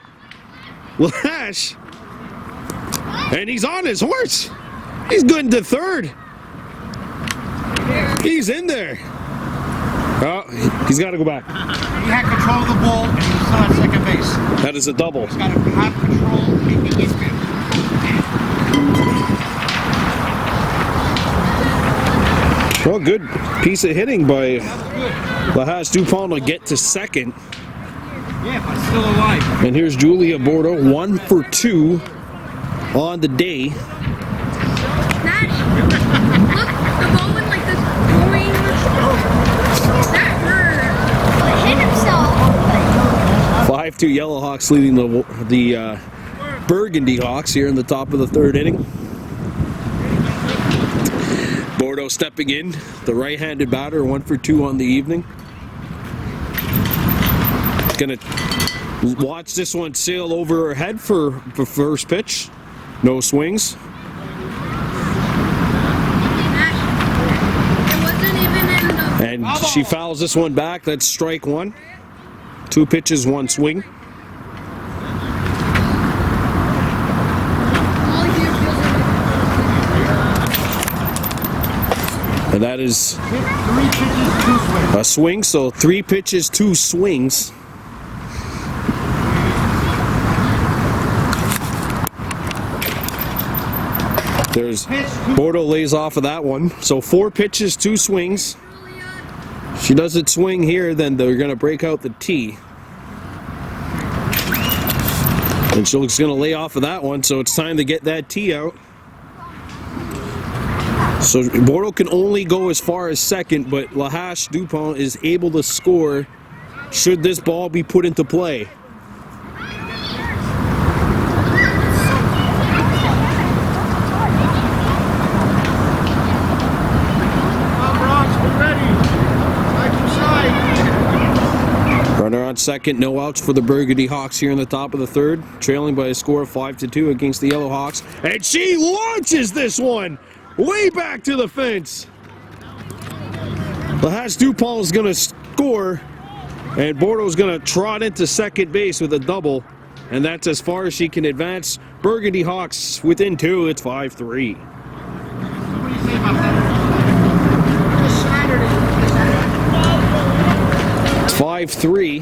Lash. And he's on his horse. He's good to third. He's in there. Oh, he's got to go back. He had control of the ball and he was still at second base. That is a double. He's got to have control making infield. Well, good piece of hitting by Lahash Dupont to get to second. Yeah, but still alive. And here's Julia Bordeaux, 1 for 2 on the day. Nash, look, the ball went like this, going. That hurt. He hit himself. 5-2 Yellowhawks leading the Burgundy Hawks here in the top of the third inning. Bordeaux stepping in, the right-handed batter, 1 for 2 on the evening. Gonna watch this one sail over her head for the first pitch. No swings. It wasn't even in the. And she fouls this one back. That's strike one. 2 pitches, 1 swing. And that is a swing, so 3 pitches, 2 swings. There's Bordeaux lays off of that one. So 4 pitches, 2 swings. If she doesn't swing here, then they're going to break out the tee. And she's going to lay off of that one, so it's time to get that tee out. So Bordeaux can only go as far as second, but Lahash Dupont is able to score should this ball be put into play. Runner on second, no outs for the Burgundy Hawks here in the top of the third, trailing by a score of 5-2 against the Yellow Hawks. And she launches this one way back to the fence. Lahash Dupont is going to score, and Bordeaux is going to trot into second base with a double, and that's as far as she can advance. Burgundy Hawks within 2, it's 5-3. What do you say about that? 5-3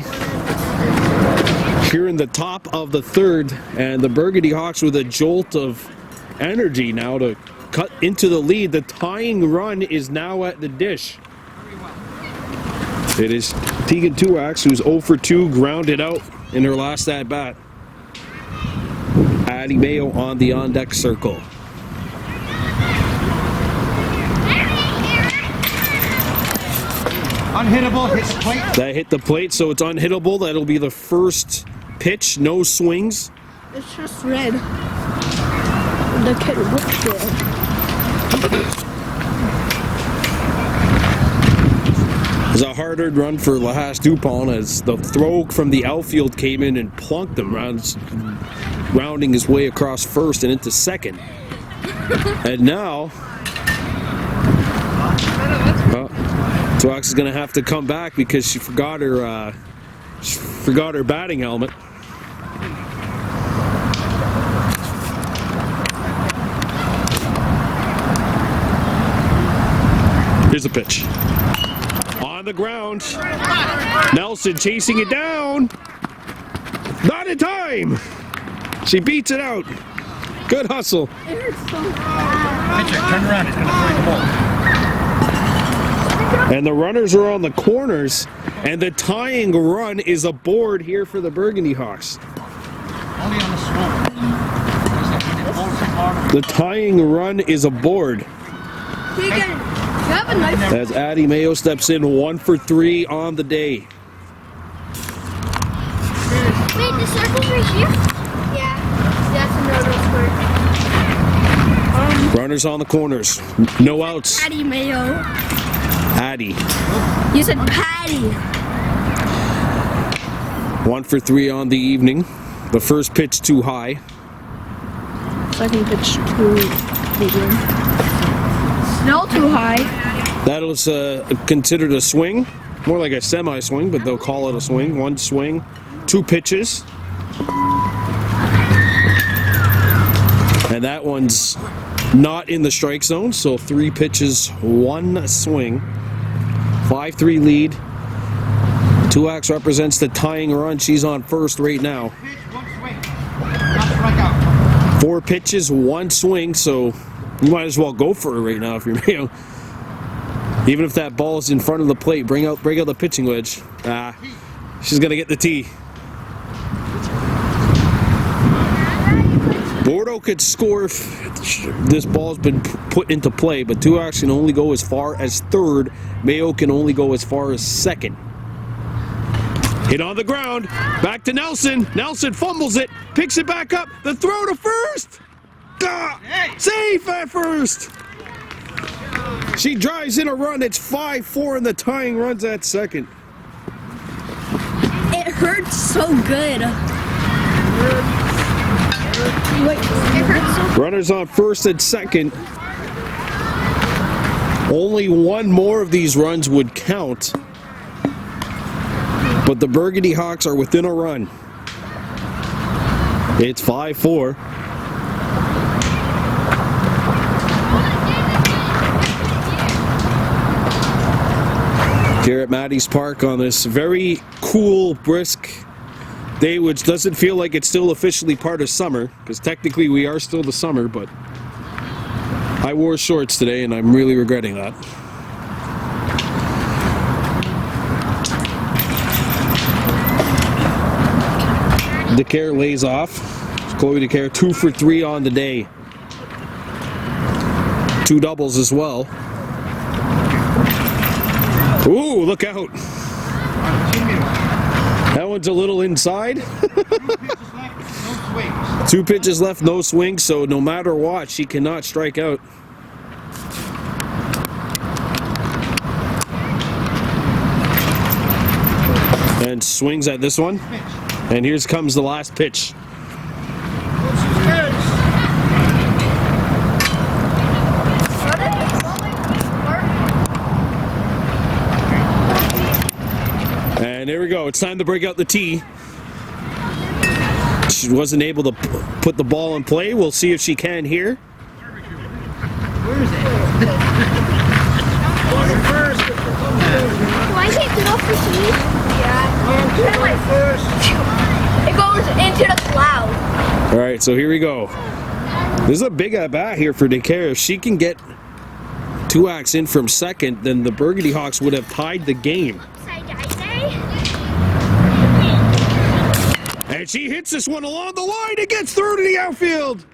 here in the top of the third, and the Burgundy Hawks with a jolt of energy now to cut into the lead. The tying run is now at the dish. It is Tegan Tuax, who's 0 for 2, grounded out in her last at bat. Addie Mayo on the on-deck circle. Unhittable, hits plate. That hit the plate, so it's unhittable. That'll be the first pitch, no swings. It's just red. The kid looks red. It's a hard-earned run for Lahash Dupont as the throw from the outfield came in and plunked him, rounding his way across first and into second. And now Tuax is going to have to come back because she forgot her batting helmet. Here's a pitch. On the ground. Nelson chasing it down. Not in time. She beats it out. Good hustle. It hurts so bad. Pitcher, turn around. It's going to throw the ball. And the runners are on the corners, and the tying run is aboard here for the Burgundy Hawks. Only on the slope. The tying run is aboard. Tegan, you have a knife. As Addie Mayo steps in, 1 for 3 on the day. circles right here? Yeah. That's a no Runners on the corners. No outs. Patty Mayo. Addy. You said Patty. 1 for 3 on the evening. The first pitch too high. Second pitch too medium. Still too high. That was considered a swing. More like a semi-swing, but they'll call it a swing. 1 swing, 2 pitches. And that one's not in the strike zone, so 3 pitches, 1 swing. 5-3 lead. 2X represents the tying run. She's on first right now. 4 pitches, 1 swing, so you might as well go for it right now if you're Mayo. Even if that ball is in front of the plate, bring out the pitching wedge. She's gonna get the tee. Bordeaux could score if this ball's been put into play, but 2X can only go as far as third. Mayo can only go as far as second. Hit on the ground. Back to Nelson. Nelson fumbles it. Picks it back up. The throw to first. Safe at first. She drives in a run. It's 5-4 and the tying runs at second. It hurts so good. Wait, it hurts so good. Runners on first and second. Only 1 more of these runs would count. But the Burgundy Hawks are within a run. It's 5-4. Here at Maddie's Park on this very cool, brisk day, which doesn't feel like it's still officially part of summer, because technically we are still the summer, but I wore shorts today and I'm really regretting that. DeCare lays off. Chloe DeCare 2 for 3 on the day. 2 doubles as well. Ooh, look out. That one's a little inside. 2 pitches left, no swing, so no matter what, she cannot strike out. And swings at this one. And here comes the last pitch. And there we go. It's time to break out the tee. She wasn't able to put the ball in play. We'll see if she can here. Where is it? Why can't it off the tee? Yeah. It goes into the cloud. All right, so here we go. This is a big at-bat here for DeCare. If she can get 2X in from second, then the Burgundy Hawks would have tied the game. And she hits this one along the line. It gets through to the outfield.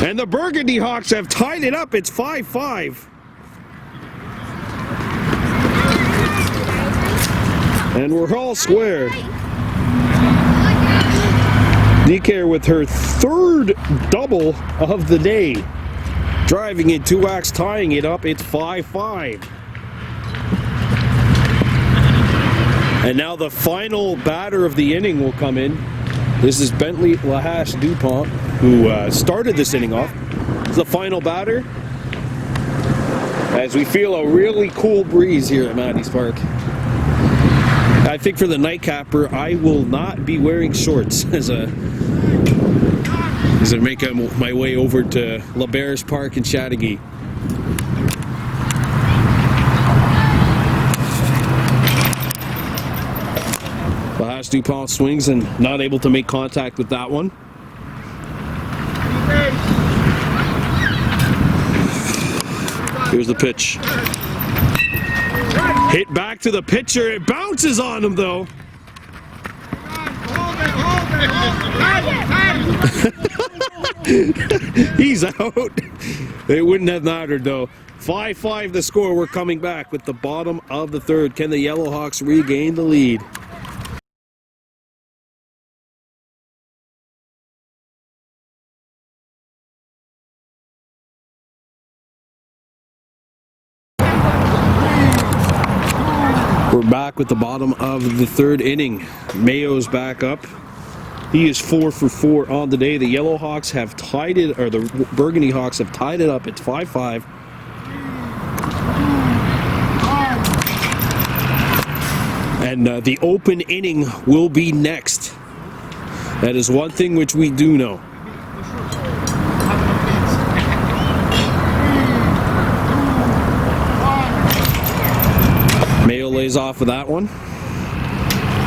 And the Burgundy Hawks have tied it up. It's 5-5. And we're all square. DeCare with her 3rd double of the day. Driving in 2X, tying it up. It's 5-5. And now the final batter of the inning will come in. This is Bentley Lahash DuPont, who started this inning off. It's the final batter. As we feel a really cool breeze here at Maddie's Park. I think for the nightcapper, I will not be wearing shorts as I make my way over to LeBear's Park in Chattagee. Lahash DuPont swings and not able to make contact with that one. Here's the pitch. Hit back to the pitcher. It bounces on him, though. He's out. It wouldn't have mattered though. 5-5 the score. We're coming back with the bottom of the third. Can the Yellowhawks regain the lead? We're back with the bottom of the third inning. Mayo's back up. He is 4 for 4 on the day. The Yellowhawks have tied it, or the Burgundy Hawks have tied it up. It's 5-5. And the open inning will be next. That is one thing which we do know. Mayo lays off of that one.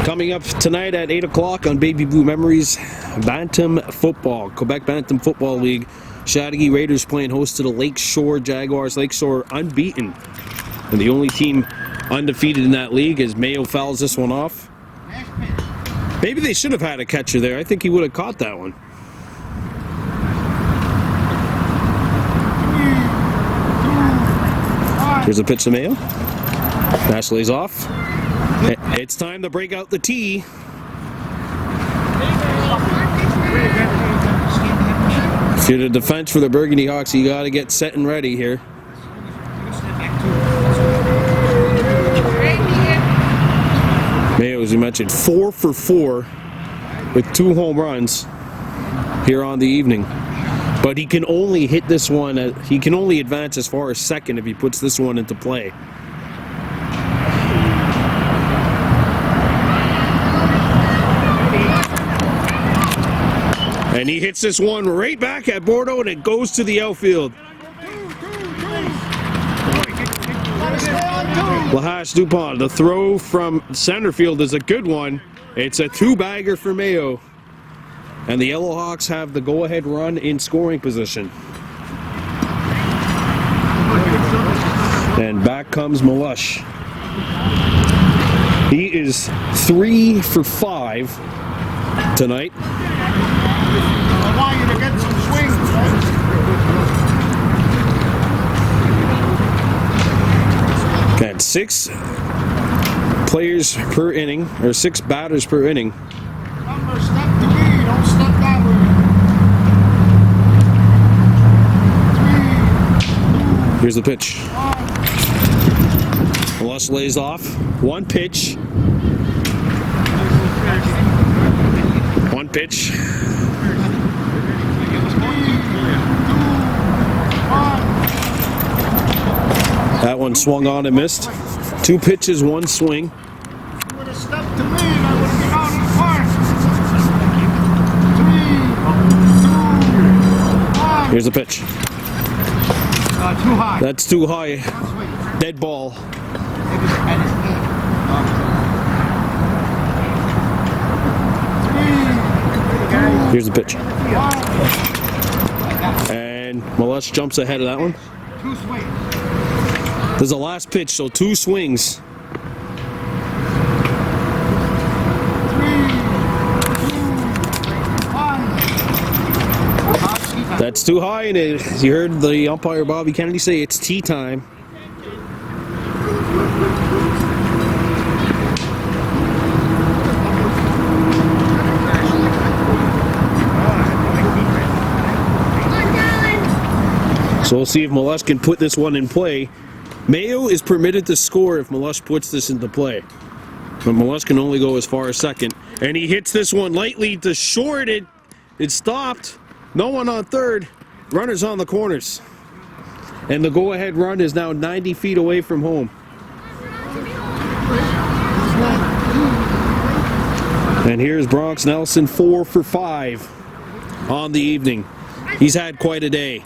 Coming up tonight at 8 o'clock on Baby Blue Memories, Bantam Football, Quebec Bantam Football League. Chateauguay Raiders playing host to the Lakeshore Jaguars. Lakeshore unbeaten. And the only team undefeated in that league as Mayo fouls this one off. Maybe they should have had a catcher there. I think he would have caught that one. Here's a pitch to Mayo. Nash lays off. It's time to break out the tee. If you're the defense for the Burgundy Hawks, you got to get set and ready here. Mayo, as you mentioned, 4 for 4 with 2 home runs here on the evening. But he can only hit this one, he can only advance as far as second if he puts this one into play. And he hits this one right back at Bordeaux, and it goes to the outfield. Lahash Dupont, the throw from center field is a good one. It's a 2-bagger for Mayo. And the Yellowhawks have the go-ahead run in scoring position. And back comes Malush. He is 3 for 5 tonight. I want you to get some swings. Got 6 players per inning, or 6 batters per inning. Remember, step to me, don't step that way. Here's the pitch. Malush lays off. 1 pitch. 1 pitch. That one swung on and missed. 2 pitches, 1 swing. You would have stepped to me and I would have been out in the park. 3, 2, 1. Here's the pitch. Too high. That's too high. Dead ball. Here's the pitch. And Malush jumps ahead of that one. 2 swings. This is the last pitch, so 2 swings. 3, 2, 1. That's too high, and you heard the umpire Bobby Kennedy say it's tea time. So we'll see if Malush can put this one in play. Mayo is permitted to score if Malush puts this into play. But Malush can only go as far as second. And he hits this one lightly to short it. It stopped. No one on third. Runners on the corners. And the go-ahead run is now 90 feet away from home. And here's Bronx Nelson, 4 for 5 on the evening. He's had quite a day.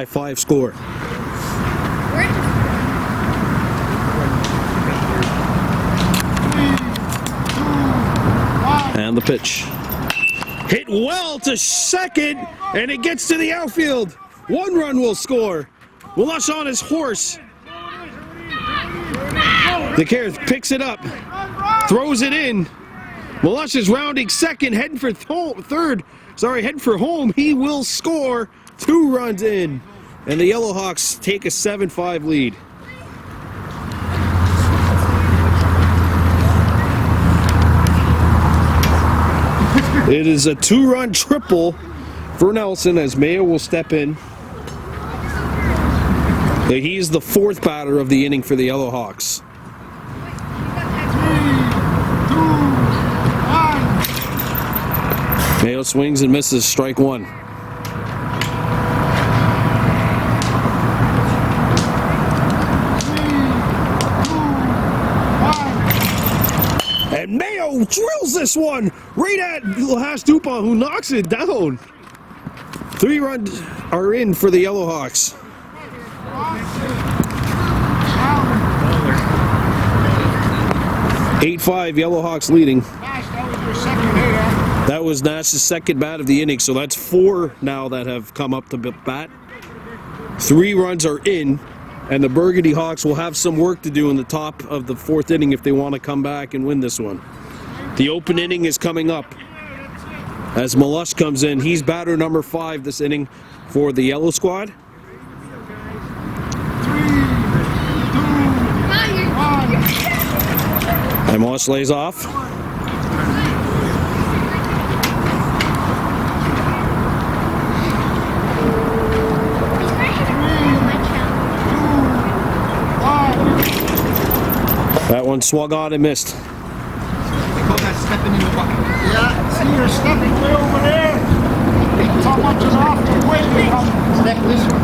Five score. And the pitch. Hit well to second, and it gets to the outfield. 1 run will score. Melush on his horse. DeCare picks it up, throws it in. Melush is rounding second, heading for third. Heading for home. He will score. 2 runs in, and the Yellowhawks take a 7-5 lead. It is a 2-run triple for Nelson as Mayo will step in. He's the 4th batter of the inning for the Yellowhawks. 3, 2, 1. Mayo swings and misses, strike 1. And Mayo drills this one right at Dupont, who knocks it down. 3 runs are in for the Yellowhawks. 8-5, Yellowhawks leading. That was Nash's second bat of the inning, so that's 4 now that have come up to bat. 3 runs are in, and the Burgundy Hawks will have some work to do in the top of the 4th inning if they want to come back and win this one. The open inning is coming up as Melush comes in. He's batter number 5 this inning for the Yellow squad. 3, 2, 1. And Melush lays off. That one swung on and missed. They call that stepping in the bucket. Yeah, see, you're stepping way over there. That's how much is off the way. Step this one.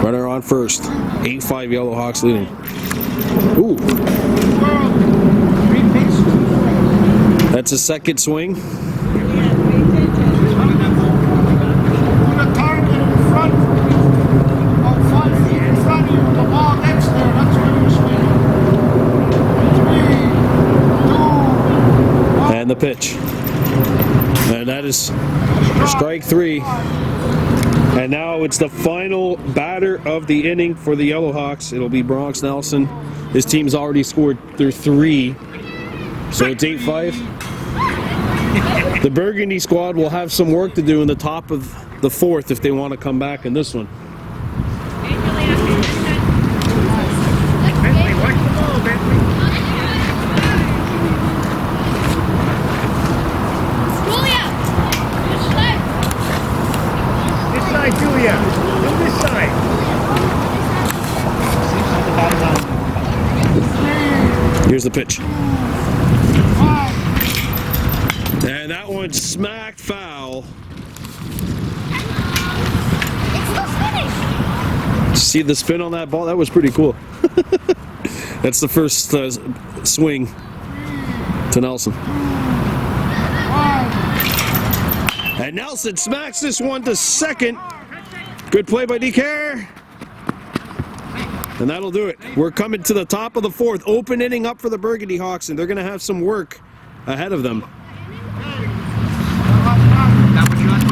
Runner on first. 8-5 Yellowhawks leading. Ooh. 3 pitches. That's a second swing. Put a target in front. About 5 feet in front of you. The ball gets there. That's where you're swinging. 3, 2, 1. And the pitch. And that is strike 3. And now it's the final batter of the inning for the Yellowhawks. It'll be Bronx Nelson. His team's already scored their 3. So it's 8-5. The Burgundy squad will have some work to do in the top of the 4th if they want to come back in this one. Bentley, watch the ball, Bentley. Julia! This side. This side, Julia. Go this side. Here's the pitch. And that one smacked foul. It's still spinning. See the spin on that ball? That was pretty cool. That's the first swing to Nelson. And Nelson smacks this one to second. Good play by DeCare. And that'll do it. We're coming to the top of the 4th. Open inning up for the Burgundy Hawks, and they're going to have some work ahead of them. That what you want,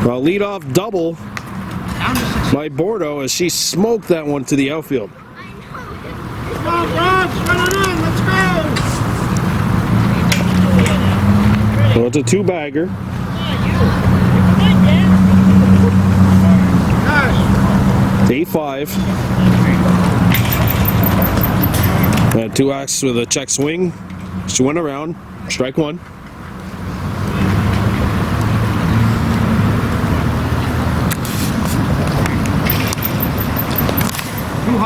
Will? Well, leadoff double Down to 6. by Bordeaux as she smoked that one to the outfield. Come on, Bronx, run it in. Let's go. So it's a 2-bagger. Yes. 8-5. 2 acts with a check swing. She went around. Strike 1.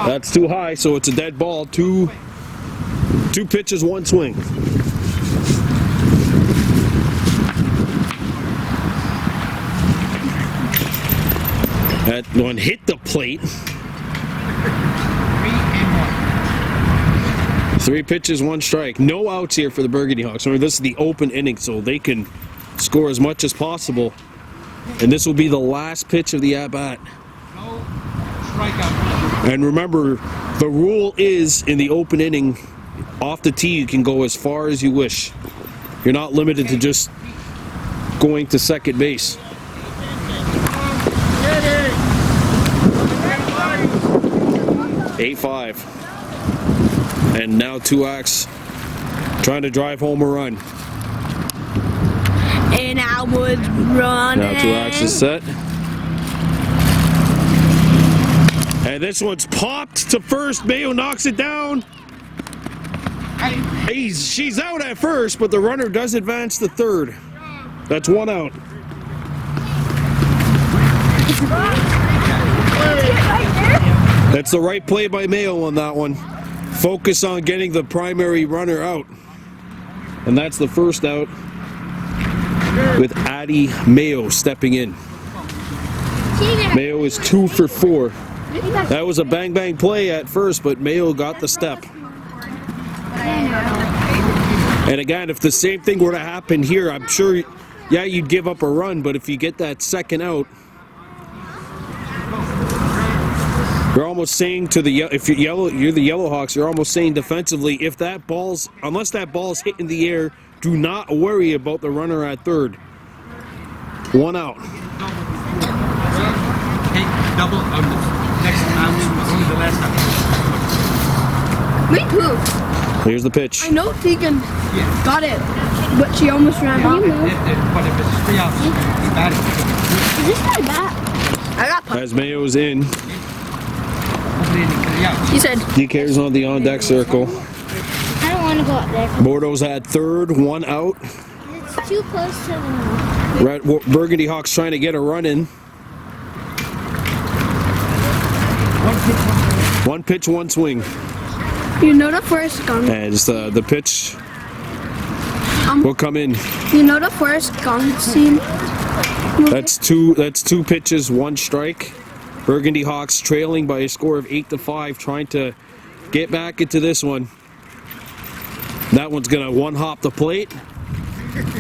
That's too high, so it's a dead ball. 2 pitches, 1 swing. That one hit the plate. 3 pitches, 1 strike. No outs here for the Burgundy Hawks. Remember, this is the open inning, so they can score as much as possible And this will be the last pitch of the at-bat. No strikeout. And remember, the rule is in the open inning, off the tee, you can go as far as you wish. You're not limited to just going to second base. Hit it. 8-5. And now Tuax trying to drive home a run. And I was running. Now Tuax is set. And this one's popped to first. Mayo knocks it down. She's out at first, but the runner does advance to third. That's one out. That's the right play by Mayo on that one. Focus on getting the primary runner out. And that's the first out with Addie Mayo stepping in. Mayo is 2 for 4. That was a bang-bang play at first, but Mayo got the step. And again, if the same thing were to happen here, I'm sure, yeah, you'd give up a run, but if you get that second out, you're almost saying to the, if you're the Yellowhawks, you're almost saying defensively, if that ball's, unless that ball's hit in the air, do not worry about the runner at third. One out. Take double on the next out, only the last out. Me too. Here's the pitch. I know Tegan Yeah. got it, but she almost ran out. But if it's 3 outs, you got it. Is this my bat? I got punched. As Mayo's in, Hopefully, 3 outs. He said, DK's on the on-deck circle. I don't want to go up there. Bordeaux's at third, one out. It's too close to the Burgundy Hawks trying to get a run in. One pitch, one swing. you know the Forrest Gump. And the pitch will come in. You know the Forrest Gump scene? That's two pitches, one strike. Burgundy Hawks trailing by a score of 8-5, trying to get back into this one. That one's gonna one hop the plate.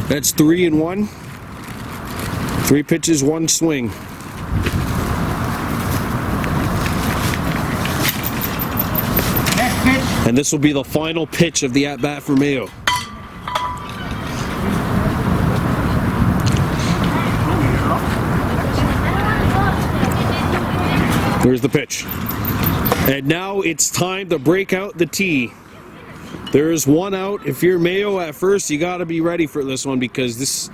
That's 3-1. 3 pitches, one swing. Next pitch. And this will be the final pitch of the at-bat for Mayo. Here's the pitch. And now it's time to break out the tee. There is one out. If you're Mayo at first, you got to be ready for this one because it's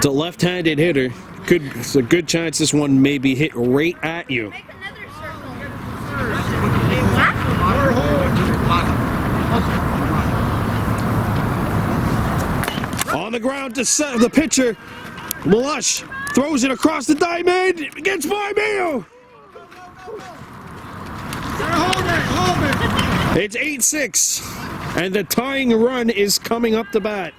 a left-handed hitter. It's a good chance this one may be hit right at you. Make another circle. On the ground to set the pitcher. Melush throws it across the diamond. It gets by Mayo. Hold it. It's 8-6. And the tying run is coming up to bat.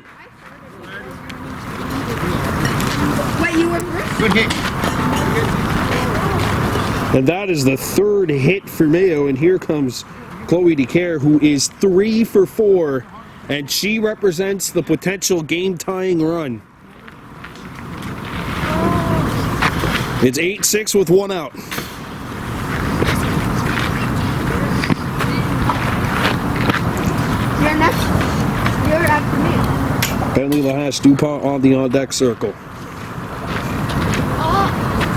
Wait, you were first? Good hit. And that is the third hit for Mayo. And here comes Chloe DeCare, who is 3 for 4. And she represents the potential game-tying run. It's 8-6 with one out. You're next. You're after me. Bentley Lahash DuPont on the on-deck circle.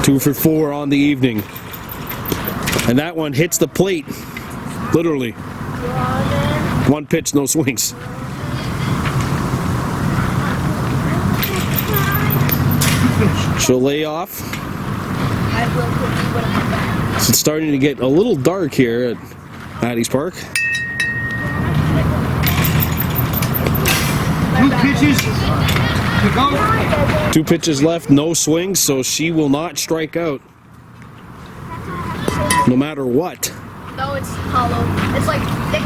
2 for 4 on the evening. And that one hits the plate. Literally. One pitch, no swings. She'll lay off. It's starting to get a little dark here at Addie's Park. 2 pitches to go. 2 pitches left, no swings, so she will not strike out. No matter what. No, it's hollow. It's like thick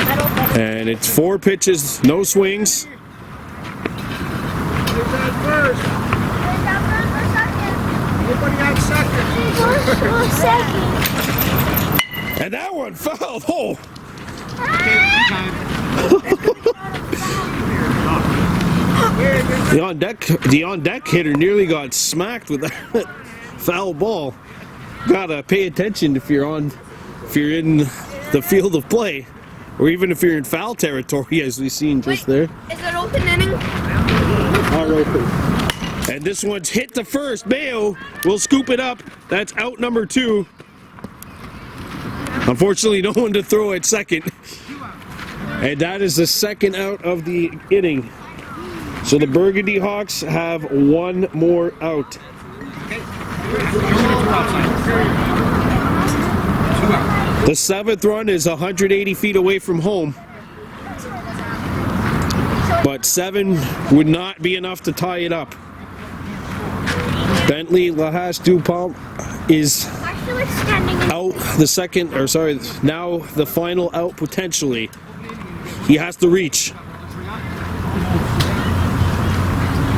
metal. And it's 4 pitches, no swings. Who's that first? Nobody got second. And that one fouled. Oh. The on deck hitter nearly got smacked with that foul ball. Gotta pay attention if you're in the field of play, or even if you're in foul territory, as we've seen just there. Is it open inning? Not open. And this one's hit to first. Mayo will scoop it up. That's out number 2. Unfortunately, no one to throw at second. And that is the second out of the inning. So the Burgundy Hawks have one more out. The 7th run is 180 feet away from home. But 7 would not be enough to tie it up. Bentley Lahache-Dupont is out the second, or sorry, now the final out potentially. He has to reach.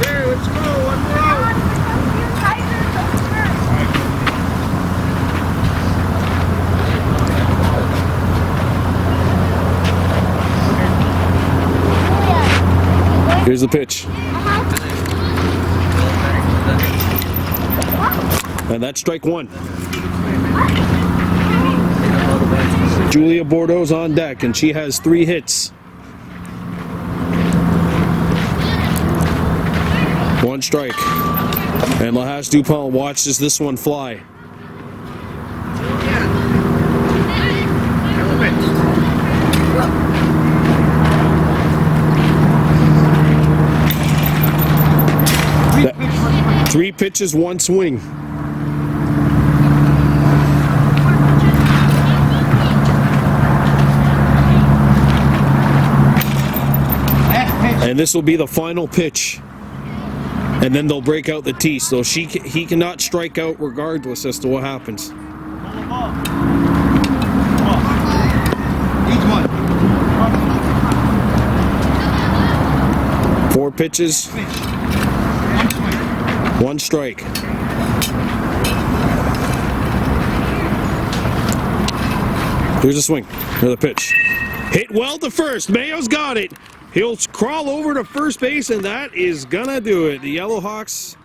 Okay, let's go. One more out. Here's the pitch. And that's strike 1. Julia Bordeaux's on deck, and she has 3 hits. 1 strike. And Lahache-Dupont watches this one fly. That, 3 pitches, 1 swing. And this will be the final pitch. And then they'll break out the tee. So he cannot strike out regardless as to what happens. Each one. 4 pitches. 1 strike. Here's a swing. Here's the pitch. Hit well to first. Mayo's got it. He'll crawl over to first base, and that is gonna do it. The Yellow Hawks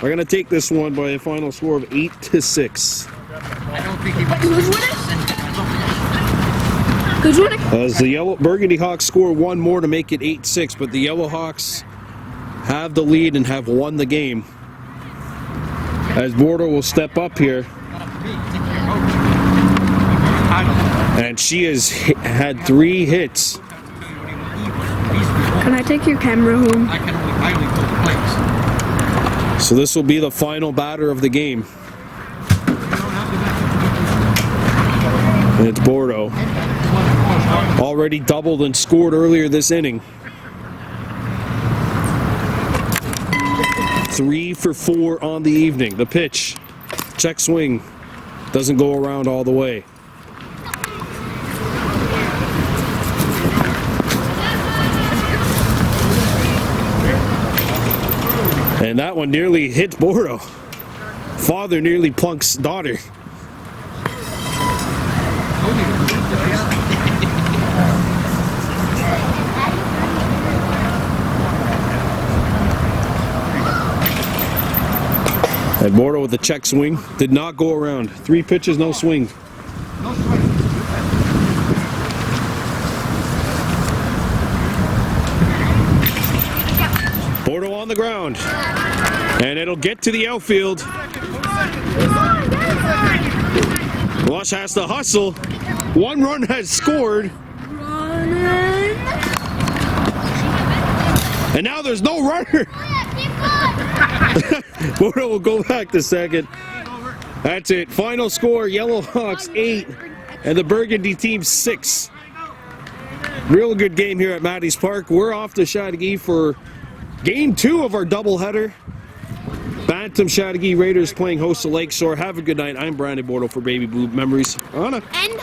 are gonna take this one by a final score of 8-6. I don't think he wants Who's winning? As the Burgundy Hawks score 1 more to make it 8-6, but the Yellow Hawks have the lead and have won the game. As Bordeaux will step up here. And she has had 3 hits. Can I take your camera home? I can only pull the plates. So this will be the final batter of the game. And it's Bordeaux. Already doubled and scored earlier this inning. 3 for 4 on the evening. The pitch. Check swing. Doesn't go around all the way. And that one nearly hits Bordeaux. Father nearly plunks daughter. And Bordeaux with the check swing. Did not go around. 3 pitches, no swing. Bordeaux on the ground. And it'll get to the outfield. Lush has to hustle. 1 run has scored. And now there's no runner. Bordeaux will go back to second. That's it. Final score, Yellow Hawks 8 and the Burgundy team 6. Real good game here at Matty's Park. We're off to Chateauguay for game 2 of our doubleheader. Bantam Chateauguay Raiders playing host to Lakeshore. Have a good night. I'm Brandon Bordeaux for Baby Blue Memories. Anna. And